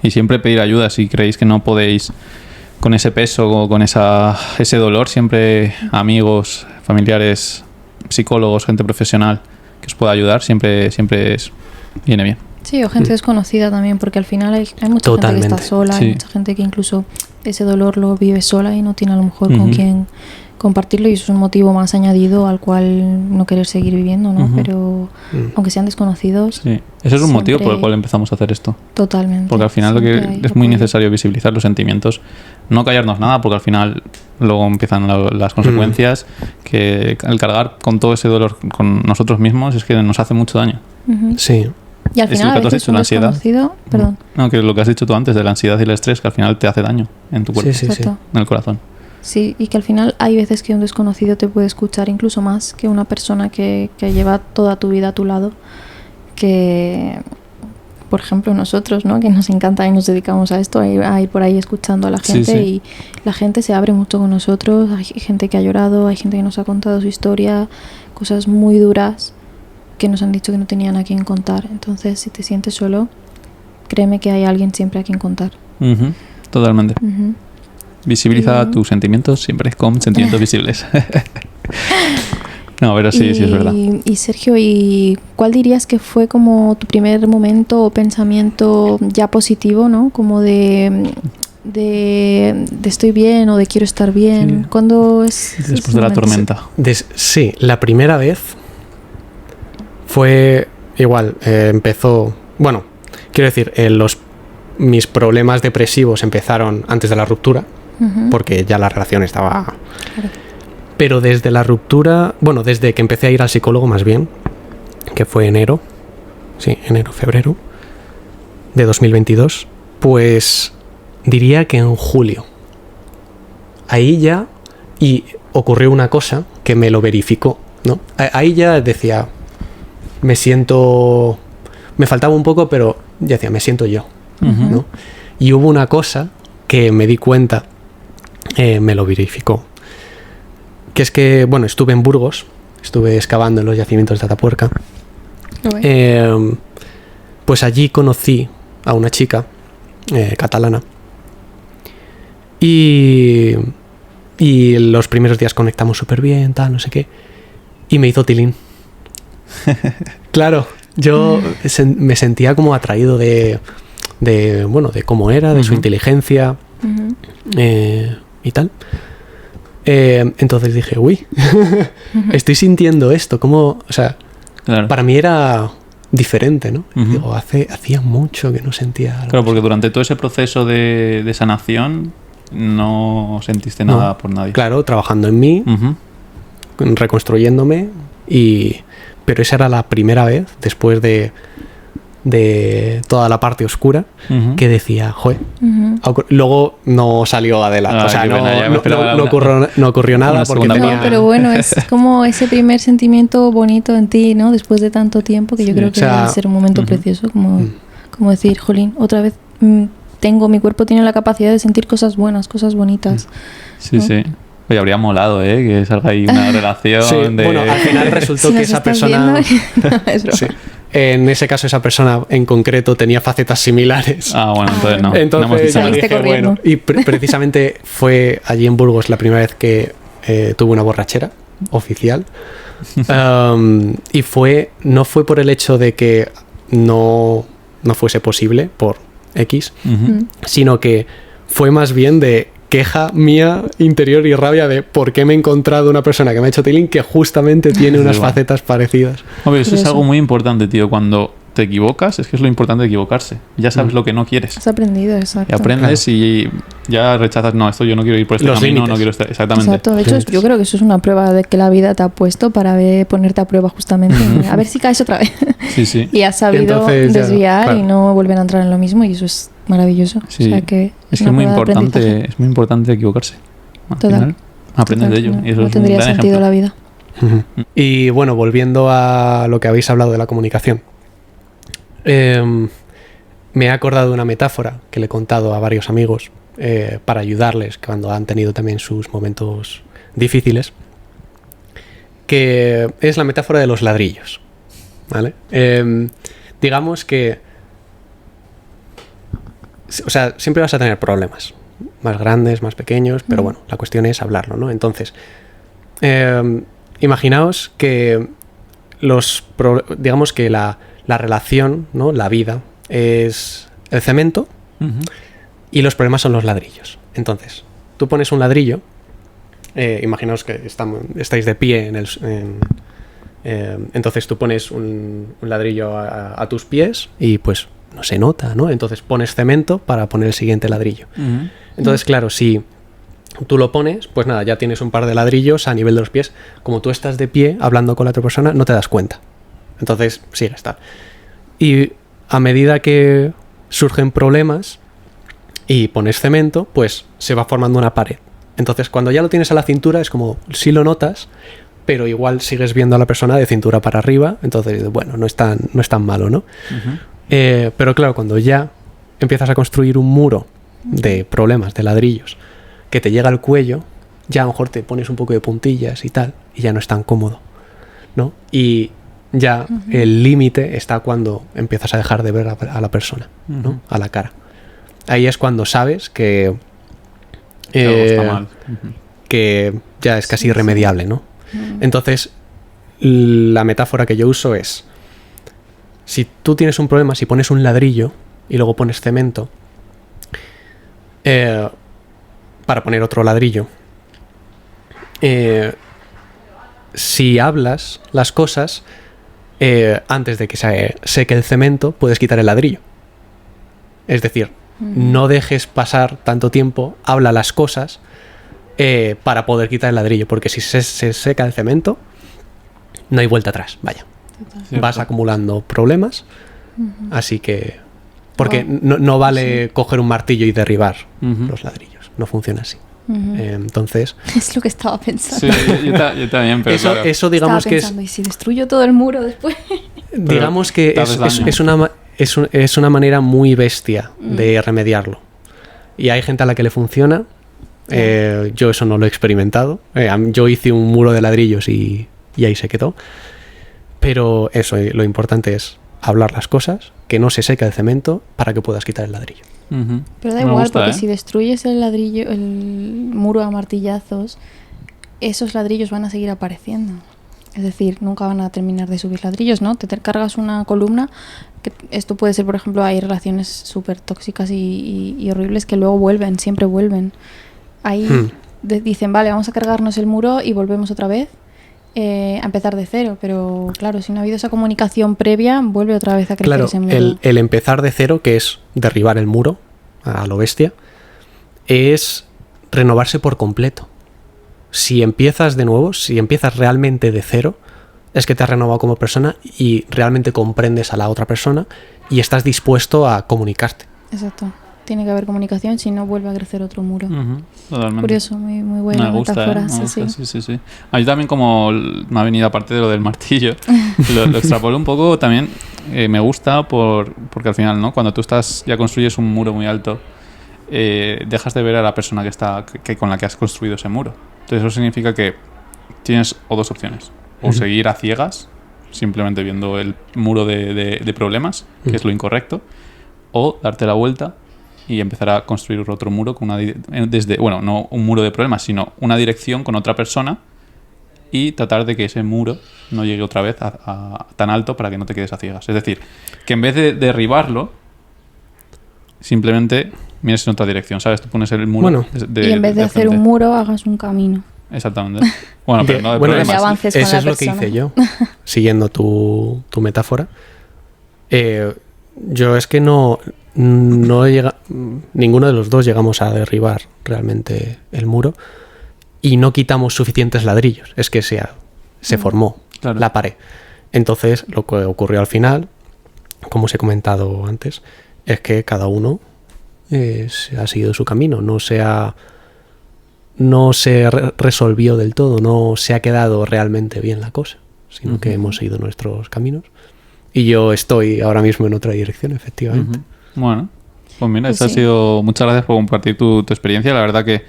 Y siempre pedir ayuda si creéis que no podéis con ese peso o con ese dolor, siempre amigos, familiares, psicólogos, gente profesional que os pueda ayudar, siempre viene bien. Sí, o gente desconocida también, porque al final hay mucha gente que está sola, hay mucha gente que incluso ese dolor lo vive sola y no tiene a lo mejor con quién compartirlo, y eso es un motivo más añadido al cual no querer seguir viviendo, ¿no? Pero aunque sean desconocidos... Sí, ese es un motivo por el cual empezamos a hacer esto. Totalmente. Porque al final lo que es muy necesario visibilizar los sentimientos, no callarnos nada, porque al final luego empiezan las consecuencias, que el cargar con todo ese dolor con nosotros mismos es que nos hace mucho daño. Sí. Y al final, es lo que tú has dicho, la ansiedad. Perdón. No, que lo que has dicho tú antes de la ansiedad y el estrés, que al final te hace daño en tu cuerpo, sí. en el corazón. Sí, y que al final hay veces que un desconocido te puede escuchar incluso más que una persona que lleva toda tu vida a tu lado, que, por ejemplo, nosotros, ¿no? Que nos encanta y nos dedicamos a esto, a ir por ahí escuchando a la gente, y la gente se abre mucho con nosotros. Hay gente que ha llorado, hay gente que nos ha contado su historia, cosas muy duras que nos han dicho que no tenían a quien contar. Entonces, si te sientes solo, créeme que hay alguien siempre a quien contar. Totalmente. Visibiliza tus sentimientos siempre con sentimientos visibles. No, pero sí es verdad. Y Sergio, ¿y cuál dirías que fue como tu primer momento o pensamiento ya positivo, ¿no? Como de estoy bien o de quiero estar bien. ¿Cuándo es? Después de la tormenta. Sí, la primera vez fue igual, empezó, bueno, quiero decir, mis problemas depresivos empezaron antes de la ruptura, porque ya la relación estaba... Claro. Pero desde la ruptura, bueno, desde que empecé a ir al psicólogo más bien, que fue febrero de 2022, pues diría que en julio. Ahí ya, y ocurrió una cosa que me lo verificó, ¿no? Ahí ya decía, me faltaba un poco, pero ya decía, me siento yo, ¿no? Y hubo una cosa que me di cuenta, me lo verificó, que es que, bueno, estuve en Burgos, estuve excavando en los yacimientos de Atapuerca. Pues allí conocí a una chica catalana y los primeros días conectamos súper bien, tal, no sé qué, y me hizo tilín. Claro, yo me sentía como atraído de cómo era, de su inteligencia y tal. Entonces dije, uy, estoy sintiendo esto, como, o sea, claro. Para mí era diferente, ¿no? Digo, hacía mucho que no sentía algo. Claro, porque durante todo ese proceso de sanación no sentiste nada por nadie. Claro, trabajando en mí, reconstruyéndome, pero esa era la primera vez, después de toda la parte oscura, que decía, joder. Luego no salió adelante, o sea, no ocurrió nada porque tenía... No, pero bueno, es como ese primer sentimiento bonito en ti, ¿no? Después de tanto tiempo, que yo creo que debe ser un momento precioso, como decir, jolín, otra vez mi cuerpo tiene la capacidad de sentir cosas buenas, cosas bonitas. Sí, ¿no? sí. Oye, habría molado, que salga ahí una relación sí, de... Bueno, al final resultó que esa persona... sí. En ese caso, esa persona en concreto tenía facetas similares. Bueno, entonces no. Entonces ya dije, bueno, y precisamente fue allí en Burgos la primera vez que tuve una borrachera oficial. Y no fue por el hecho de que no fuese posible por X, sino que fue más bien de queja mía interior y rabia de por qué me he encontrado una persona que me ha hecho tiling que justamente tiene unas facetas parecidas. Obvio, eso es algo muy importante, tío. Cuando te equivocas, es que es lo importante de equivocarse. Ya sabes lo que no quieres. Has aprendido, exacto. Y aprendes y ya rechazas, no, esto yo no quiero ir por este camino, límites. No quiero estar... Exactamente. Exacto. De hecho, yo creo que eso es una prueba de que la vida te ha puesto para ponerte a prueba justamente. A ver si caes otra vez. Sí. Y has sabido desviar y no volver a entrar en lo mismo, y eso es maravilloso. Sí. O sea que es muy importante equivocarse. Al final, aprendes de ello. Y eso no tendría sentido la vida. Y bueno, volviendo a lo que habéis hablado de la comunicación. Me he acordado de una metáfora que le he contado a varios amigos para ayudarles cuando han tenido también sus momentos difíciles, que es la metáfora de los ladrillos, ¿vale? Digamos que, o sea, siempre vas a tener problemas, más grandes, más pequeños, pero bueno, la cuestión es hablarlo, ¿no? Entonces, imaginaos que digamos que la relación, ¿no? La vida es el cemento y los problemas son los ladrillos. Entonces, tú pones un ladrillo, imaginaos que estáis de pie entonces tú pones un ladrillo a tus pies y pues no se nota, ¿no? Entonces pones cemento para poner el siguiente ladrillo. Entonces, claro, si tú lo pones, pues nada, ya tienes un par de ladrillos a nivel de los pies. Como tú estás de pie hablando con la otra persona, no te das cuenta. Entonces, sigue estar. Y a medida que surgen problemas y pones cemento, pues se va formando una pared. Entonces, cuando ya lo tienes a la cintura, es como, sí lo notas, pero igual sigues viendo a la persona de cintura para arriba. Entonces, bueno, no es tan malo, ¿no? Pero claro, cuando ya empiezas a construir un muro de problemas, de ladrillos, que te llega al cuello, ya a lo mejor te pones un poco de puntillas y tal, y ya no es tan cómodo, ¿no? Y ya el límite está cuando empiezas a dejar de ver a la persona, ¿no? A la cara. Ahí es cuando sabes que algo está mal. Que ya es casi irremediable, ¿no? Entonces, la metáfora que yo uso es, si tú tienes un problema, si pones un ladrillo y luego pones cemento para poner otro ladrillo, si hablas las cosas antes de que se seque el cemento, puedes quitar el ladrillo. Es decir, no dejes pasar tanto tiempo, habla las cosas para poder quitar el ladrillo, porque si se seca el cemento, no hay vuelta atrás, vaya. Vas acumulando problemas, así que... Porque no vale coger un martillo y derribar los ladrillos, no funciona así. Entonces... Es lo que estaba pensando. Sí, yo también, pero eso digamos que ¿y si destruyo todo el muro después? Digamos que es una manera muy bestia de remediarlo. Y hay gente a la que le funciona. Yo eso no lo he experimentado. Yo hice un muro de ladrillos y ahí se quedó. Pero eso, lo importante es hablar las cosas, que no se seque el cemento para que puedas quitar el ladrillo. Pero da igual, porque si destruyes el ladrillo, el muro a martillazos, esos ladrillos van a seguir apareciendo. Es decir, nunca van a terminar de subir ladrillos, ¿no? Te cargas una columna, que esto puede ser, por ejemplo, hay relaciones súper tóxicas y horribles que luego vuelven, siempre vuelven. Ahí dicen, vale, vamos a cargarnos el muro y volvemos otra vez a empezar de cero. Pero claro, si no ha habido esa comunicación previa, vuelve otra vez a crecer ese muro. El empezar de cero, que es derribar el muro a lo bestia, es renovarse por completo. Si empiezas de nuevo, si empiezas realmente de cero, es que te has renovado como persona y realmente comprendes a la otra persona y estás dispuesto a comunicarte. Exacto. Tiene que haber comunicación, si no vuelve a crecer otro muro. Totalmente. Curioso, muy buena metáfora. Sí. A mí también, como me ha venido aparte de lo del martillo, lo extrapolo un poco también. Me gusta porque al final, ¿no? Cuando tú ya construyes un muro muy alto, dejas de ver a la persona con la que has construido ese muro. Entonces eso significa que tienes dos opciones. O seguir a ciegas, simplemente viendo el muro de problemas, que es lo incorrecto, o darte la vuelta y empezar a construir otro muro con no un muro de problemas, sino una dirección con otra persona y tratar de que ese muro no llegue otra vez a tan alto para que no te quedes a ciegas. Es decir, que en vez de derribarlo, simplemente mires en otra dirección, ¿sabes? Tú pones el muro y en vez de hacer un muro, hagas un camino. Exactamente. Bueno, pero no de problemas. Eso es lo que hice yo, siguiendo tu metáfora. Yo es que no ninguno de los dos llegamos a derribar realmente el muro y no quitamos suficientes ladrillos. Es que se formó la pared. Entonces, lo que ocurrió al final, como os he comentado antes, es que cada uno ha seguido su camino. No se resolvió del todo, no se ha quedado realmente bien la cosa, sino que hemos seguido nuestros caminos. Y yo estoy ahora mismo en otra dirección, efectivamente. Bueno, pues mira, ha sido... Muchas gracias por compartir tu experiencia. La verdad que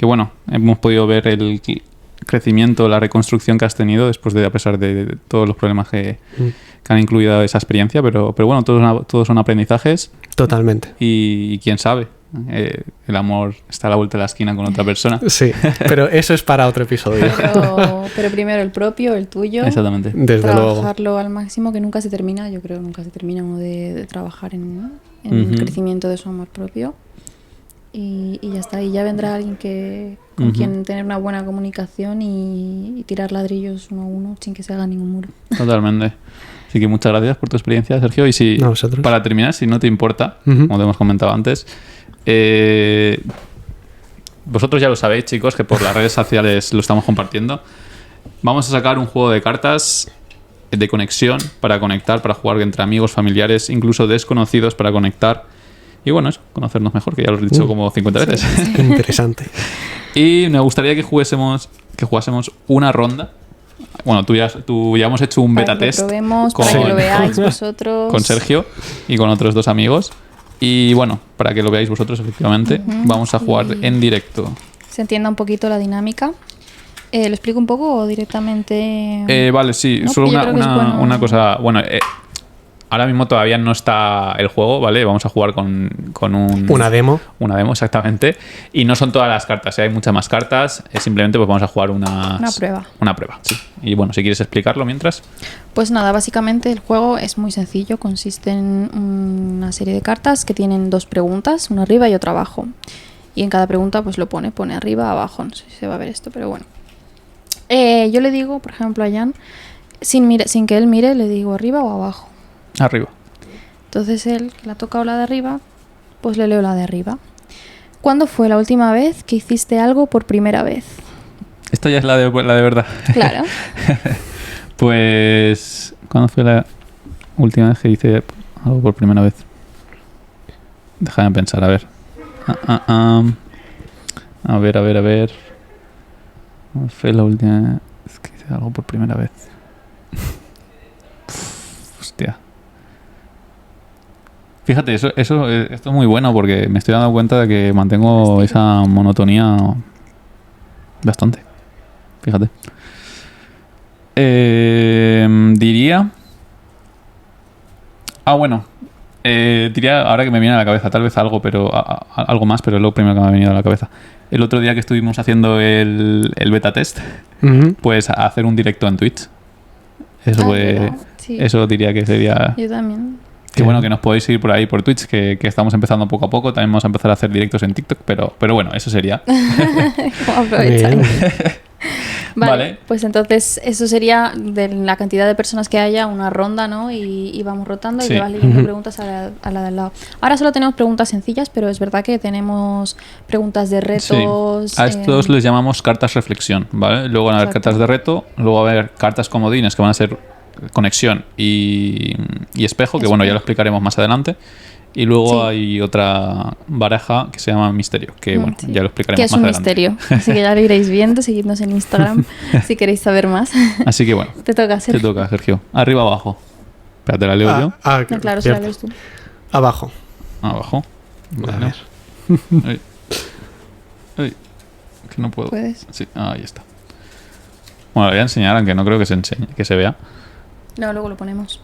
bueno, hemos podido ver el crecimiento, la reconstrucción que has tenido después a pesar de todos los problemas que han incluido esa experiencia, pero bueno, todos son aprendizajes. Totalmente. Y quién sabe, el amor está a la vuelta de la esquina con otra persona. Sí, pero eso es para otro episodio. Pero primero el propio, el tuyo. Exactamente. Desde trabajarlo luego. al máximo, que nunca se termina. Yo creo que nunca se termina uno de trabajar en el crecimiento de su amor propio. Y ya está. Y ya vendrá alguien con quien tener una buena comunicación y tirar ladrillos uno a uno sin que se haga ningún muro. Totalmente. Así que muchas gracias por tu experiencia, Sergio. Y para terminar, si no te importa, como te hemos comentado antes, vosotros ya lo sabéis, chicos, que por las redes sociales lo estamos compartiendo. Vamos a sacar un juego de cartas de conexión para conectar, para jugar entre amigos, familiares, incluso desconocidos, para conectar y bueno, eso, conocernos mejor, que ya lo he dicho como 50 veces. Sí. Interesante. Y me gustaría que jugásemos una ronda. Bueno, tú ya hemos hecho un beta test para que lo veáis vosotros. Con Sergio y con otros dos amigos. Y bueno, para que lo veáis vosotros, efectivamente, vamos a jugar en directo. Se entienda un poquito la dinámica. ¿Lo explico un poco o directamente? Vale, sí. No, solo una cosa. Bueno, ahora mismo todavía no está el juego, ¿vale? Vamos a jugar con una demo. Una demo, exactamente. Y no son todas las cartas, hay muchas más cartas. Simplemente pues vamos a jugar una prueba. Una prueba, sí. Y bueno, si quieres explicarlo mientras. Pues nada, básicamente el juego es muy sencillo. Consiste en una serie de cartas que tienen dos preguntas, una arriba y otra abajo. Y en cada pregunta pues lo pone arriba, abajo. No sé si se va a ver esto, pero bueno. Yo le digo, por ejemplo, a Jan, sin que él mire, le digo arriba o abajo. Arriba. Entonces él, que le ha tocado la de arriba, pues le leo la de arriba. ¿Cuándo fue la última vez que hiciste algo por primera vez? Esta ya es la de verdad. Claro. Pues... ¿Cuándo fue la última vez que hice algo por primera vez? Déjame pensar, a ver. A ver. ¿Cuándo fue la última vez que hice algo por primera vez? Hostia. Fíjate, esto es muy bueno porque me estoy dando cuenta de que mantengo esa monotonía bastante. Fíjate. Diría... diría, ahora que me viene a la cabeza, tal vez algo más, pero es lo primero que me ha venido a la cabeza. El otro día que estuvimos haciendo el beta test, pues hacer un directo en Twitch. Eso diría que sería... Yo también. Que bueno, que nos podéis seguir por ahí por Twitch, que estamos empezando poco a poco. También vamos a empezar a hacer directos en TikTok, pero bueno, eso sería. Aprovechar. Vale, pues entonces eso sería de la cantidad de personas que haya, una ronda, ¿no? Y vamos rotando y le vas leyendo preguntas a la de al lado. Ahora solo tenemos preguntas sencillas, pero es verdad que tenemos preguntas de retos. Sí. A estos les llamamos cartas reflexión, ¿vale? Luego van a haber cartas de reto, luego va a haber cartas comodines que van a ser conexión y espejo, que bueno, ya lo explicaremos más adelante. Y luego hay otra baraja que se llama misterio, que bueno, ya lo explicaremos más adelante. Que es un misterio, así que ya lo iréis viendo, seguidnos en Instagram si queréis saber más. Así que bueno, te toca, Sergio. Te toca, Sergio. Arriba o abajo. Espérate, ¿la leo yo? No, claro, si la lees tú. Abajo. Abajo. Vale. Ay. Ay. Que no puedo. ¿Puedes? Sí, ahí está. Bueno, lo voy a enseñar, aunque no creo que se enseñe, que se vea. No, luego lo ponemos.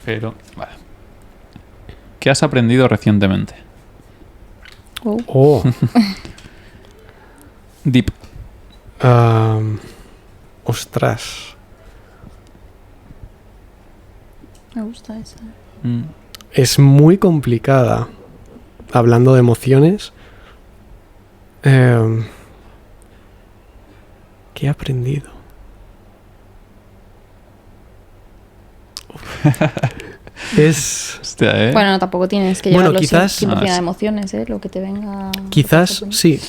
Pero, vale. ¿Qué has aprendido recientemente? Oh. Deep. Ostras. Me gusta esa. Es muy complicada. Hablando de emociones. ¿Qué he aprendido? Es... Hostia, Bueno, no, tampoco tienes que Bueno, llevarlo quizás- 100% de emociones, lo que te venga... Quizás, sí.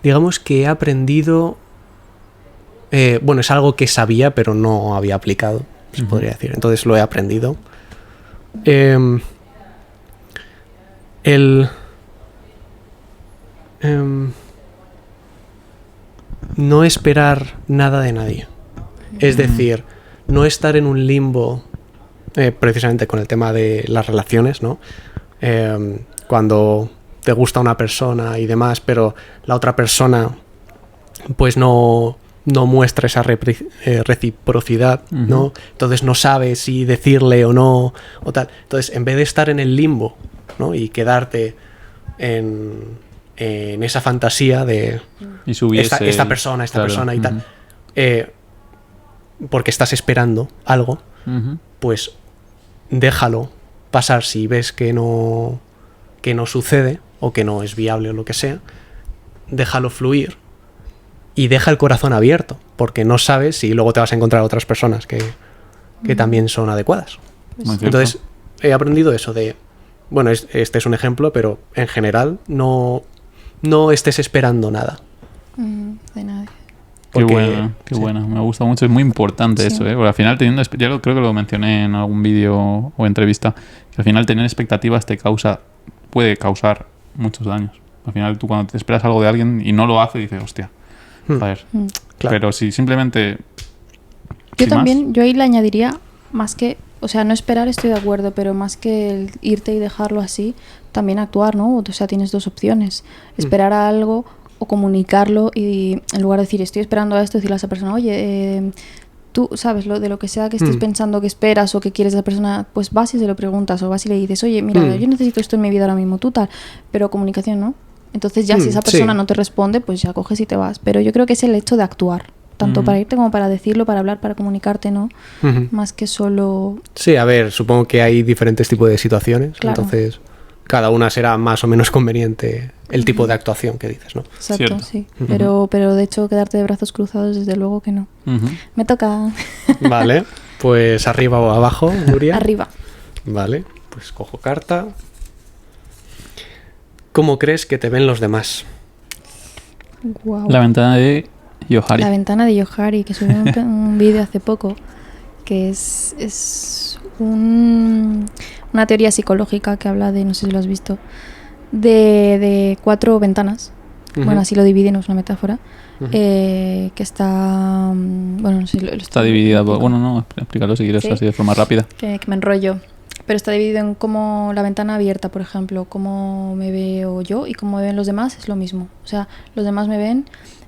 Digamos que he aprendido... bueno, es algo que sabía, pero no había aplicado, se podría decir. Entonces lo he aprendido. No esperar nada de nadie. Es decir, no estar en un limbo, precisamente con el tema de las relaciones, ¿no? Cuando te gusta una persona y demás, pero la otra persona pues no muestra esa reciprocidad, ¿no? Entonces no sabes si decirle o no, o tal. Entonces, en vez de estar en el limbo, ¿no? Y quedarte en esa fantasía de y subiese, esta persona claro, y tal, porque estás esperando algo, pues déjalo pasar si ves que no sucede o que no es viable o lo que sea, déjalo fluir y deja el corazón abierto, porque no sabes si luego te vas a encontrar otras personas que también son adecuadas. Entonces he aprendido eso de, bueno, este es un ejemplo, pero en general no estés esperando nada. De nadie. Qué Porque, qué buena, me gusta mucho, es muy importante eso, porque al final teniendo, ya creo que lo mencioné en algún vídeo o entrevista, que al final tener expectativas puede causar muchos daños. Al final tú cuando te esperas algo de alguien y no lo hace, dices, hostia, a ver. Claro. Pero si simplemente... Yo también, yo ahí le añadiría más que, o sea, no esperar, estoy de acuerdo, pero más que el irte y dejarlo así, también actuar, ¿no? O sea, tienes dos opciones, esperar a algo o comunicarlo y en lugar de decir, estoy esperando a esto, decirle a esa persona, oye, tú sabes de lo que sea que estés pensando que esperas o que quieres de esa persona, pues vas y se lo preguntas o vas y le dices, oye, mira, yo necesito esto en mi vida ahora mismo, tú tal, pero comunicación, ¿no? Entonces ya si esa persona no te responde, pues ya coges y te vas. Pero yo creo que es el hecho de actuar, tanto para irte como para decirlo, para hablar, para comunicarte, ¿no? Más que solo... Sí, a ver, supongo que hay diferentes tipos de situaciones, Claro. entonces cada una será más o menos conveniente el tipo de actuación que dices, ¿no? Exacto, Cierto. sí. Pero de hecho quedarte de brazos cruzados, desde luego que no. Me toca... Vale, pues arriba o abajo, Nuria. Arriba. Vale, pues cojo carta. ¿Cómo crees que te ven los demás? Wow. La ventana de Johari. La ventana de Johari, que subió un vídeo hace poco, que es una teoría psicológica que habla de, no sé si lo has visto, de 4 ventanas. Bueno, así lo divide, no es una metáfora. Que está... Bueno, no sé si Está dividida por... Bueno, no, explícalo si quieres, ¿Sí? así de forma rápida. Que me enrollo. Pero está dividido en cómo la ventana abierta, por ejemplo, cómo me veo yo y cómo me ven los demás, es lo mismo. O sea, los demás me ven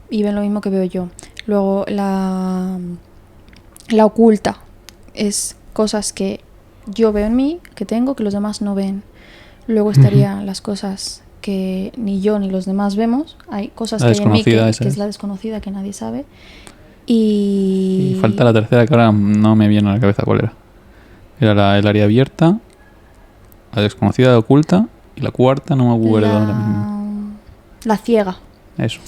y ven lo mismo que veo yo. Luego, la oculta es cosas que yo veo en mí, que tengo, que los demás no ven. Luego estarían las cosas que ni yo ni los demás vemos. Hay cosas La que hay en mí que desconocida, es la desconocida, que nadie sabe. Y falta la tercera, que ahora no me viene a la cabeza cuál era. Era el área abierta, la desconocida, la oculta, y la cuarta no me acuerdo ahora mismo. La ciega, Eso.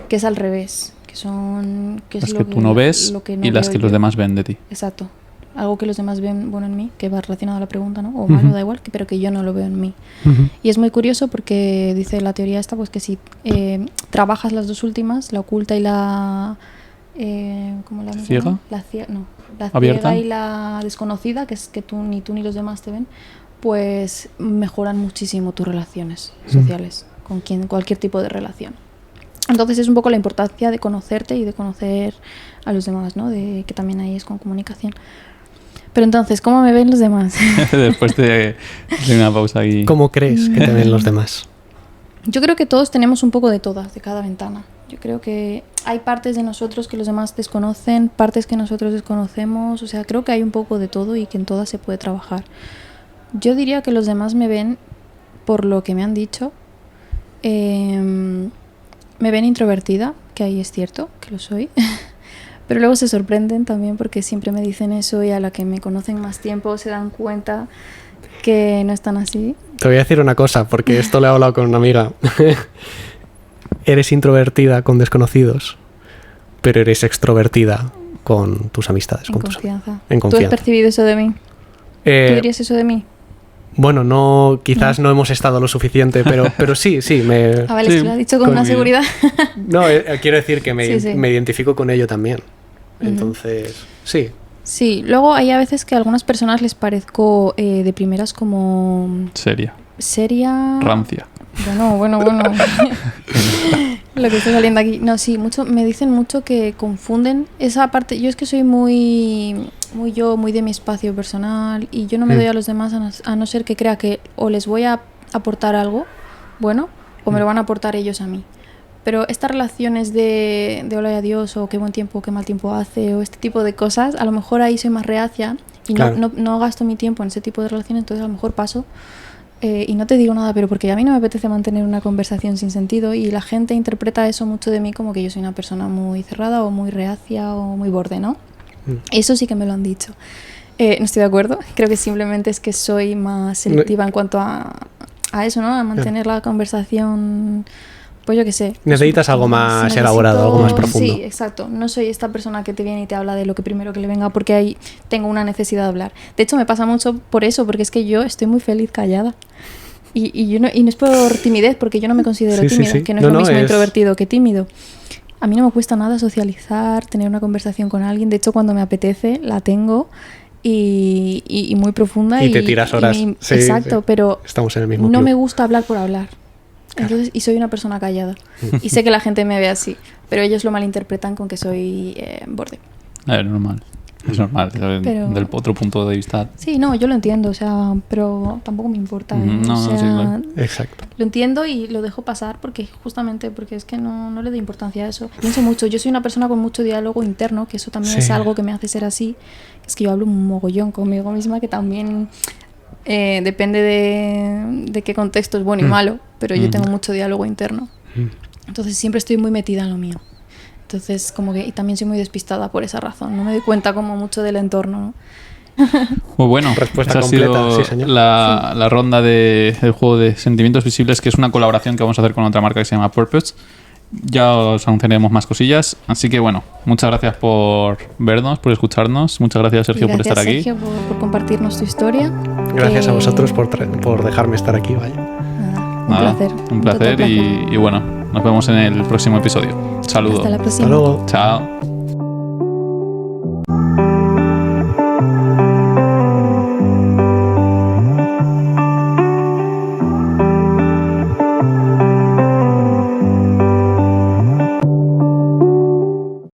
que es al revés, que son... Que Las es que lo tú no ves lo que no y las veo que los yo. demás ven de ti. Exacto. Algo que los demás ven bueno en mí, que va relacionado a la pregunta, ¿no? O malo, da igual, pero que yo no lo veo en mí. Y es muy curioso porque dice la teoría esta, pues que si trabajas las dos últimas, la oculta y la... ¿cómo la ¿Ciega? La ciega, no. La ¿Abierta? ciega y la desconocida, que es que tú ni los demás te ven, pues mejoran muchísimo tus relaciones sociales, con cualquier tipo de relación. Entonces es un poco la importancia de conocerte y de conocer a los demás, ¿no? De que también ahí es con comunicación. Pero entonces, ¿cómo me ven los demás? Después de una pausa aquí. ¿Cómo crees que te ven los demás? Yo creo que todos tenemos un poco de todas, de cada ventana. Yo creo que hay partes de nosotros que los demás desconocen, partes que nosotros desconocemos. O sea, creo que hay un poco de todo y que en todas se puede trabajar. Yo diría que los demás me ven, por lo que me han dicho, me ven introvertida, que ahí es cierto, que lo soy. Pero luego se sorprenden también porque siempre me dicen eso y a la que me conocen más tiempo se dan cuenta que no es tan así. Te voy a decir una cosa, porque esto le he hablado con una amiga. Eres introvertida con desconocidos, pero eres extrovertida con tus amistades. En confianza. En confianza. ¿Tú has percibido eso de mí? ¿Tú dirías eso de mí? Bueno, no, quizás no hemos estado lo suficiente, pero sí. Ah, vale, sí, es que lo has dicho con una seguridad. No, quiero decir que me identifico con ello también. Entonces, sí. Sí, luego hay a veces que a algunas personas les parezco de primeras como... Seria. Rancia. Bueno. Lo que está saliendo aquí. No, sí, me dicen mucho que confunden esa parte. Yo es que soy muy de mi espacio personal y yo no me doy a los demás a no ser que crea que o les voy a aportar algo bueno o me lo van a aportar ellos a mí. Pero estas relaciones de hola y adiós o qué buen tiempo, qué mal tiempo hace o este tipo de cosas, a lo mejor ahí soy más reacia y claro. no gasto mi tiempo en ese tipo de relaciones, entonces a lo mejor paso y no te digo nada, pero porque a mí no me apetece mantener una conversación sin sentido y la gente interpreta eso mucho de mí como que yo soy una persona muy cerrada o muy reacia o muy borde, ¿no? Eso sí que me lo han dicho. No estoy de acuerdo, creo que simplemente es que soy más selectiva en cuanto a eso, ¿no? A mantener la conversación... Pues yo qué sé. Necesitas algo más elaborado, algo más profundo. Sí, exacto. No soy esta persona que te viene y te habla de lo que primero que le venga porque ahí tengo una necesidad de hablar. De hecho, me pasa mucho por eso, porque es que yo estoy muy feliz callada. Y no es por timidez, porque yo no me considero tímida, que no es lo mismo introvertido que tímido. A mí no me cuesta nada socializar, tener una conversación con alguien. De hecho, cuando me apetece, la tengo y muy profunda. Y te tiras horas. Exacto, pero estamos en el mismo no club. me gusta hablar por hablar. Entonces, y soy una persona callada. Y sé que la gente me ve así, pero ellos lo malinterpretan con que soy borde. Es normal. Es normal, pero, del otro punto de vista. Sí, no, yo lo entiendo, o sea, pero tampoco me importa. Exacto. Lo entiendo y lo dejo pasar porque es que no le doy importancia a eso. Pienso mucho, yo soy una persona con mucho diálogo interno, que eso también es algo que me hace ser así. Es que yo hablo un mogollón conmigo misma, que también depende de qué contexto es bueno y malo, pero yo tengo mucho diálogo interno. Entonces siempre estoy muy metida en lo mío. Entonces, como que y también soy muy despistada por esa razón. No me doy cuenta como mucho del entorno, ¿no? Pues bueno, respuesta esa completa, ha sido la ronda del juego de Sentimientos Visibles, que es una colaboración que vamos a hacer con otra marca que se llama Purpose. Ya os anunciaremos más cosillas. Así que bueno, muchas gracias por vernos, por escucharnos. Muchas gracias, Sergio, por estar aquí. Gracias, Sergio, por compartirnos tu historia. Gracias a vosotros por dejarme estar aquí, vaya. Nada, un placer y bueno, nos vemos en el próximo episodio. Saludos. Hasta la próxima. Hasta luego. Chao.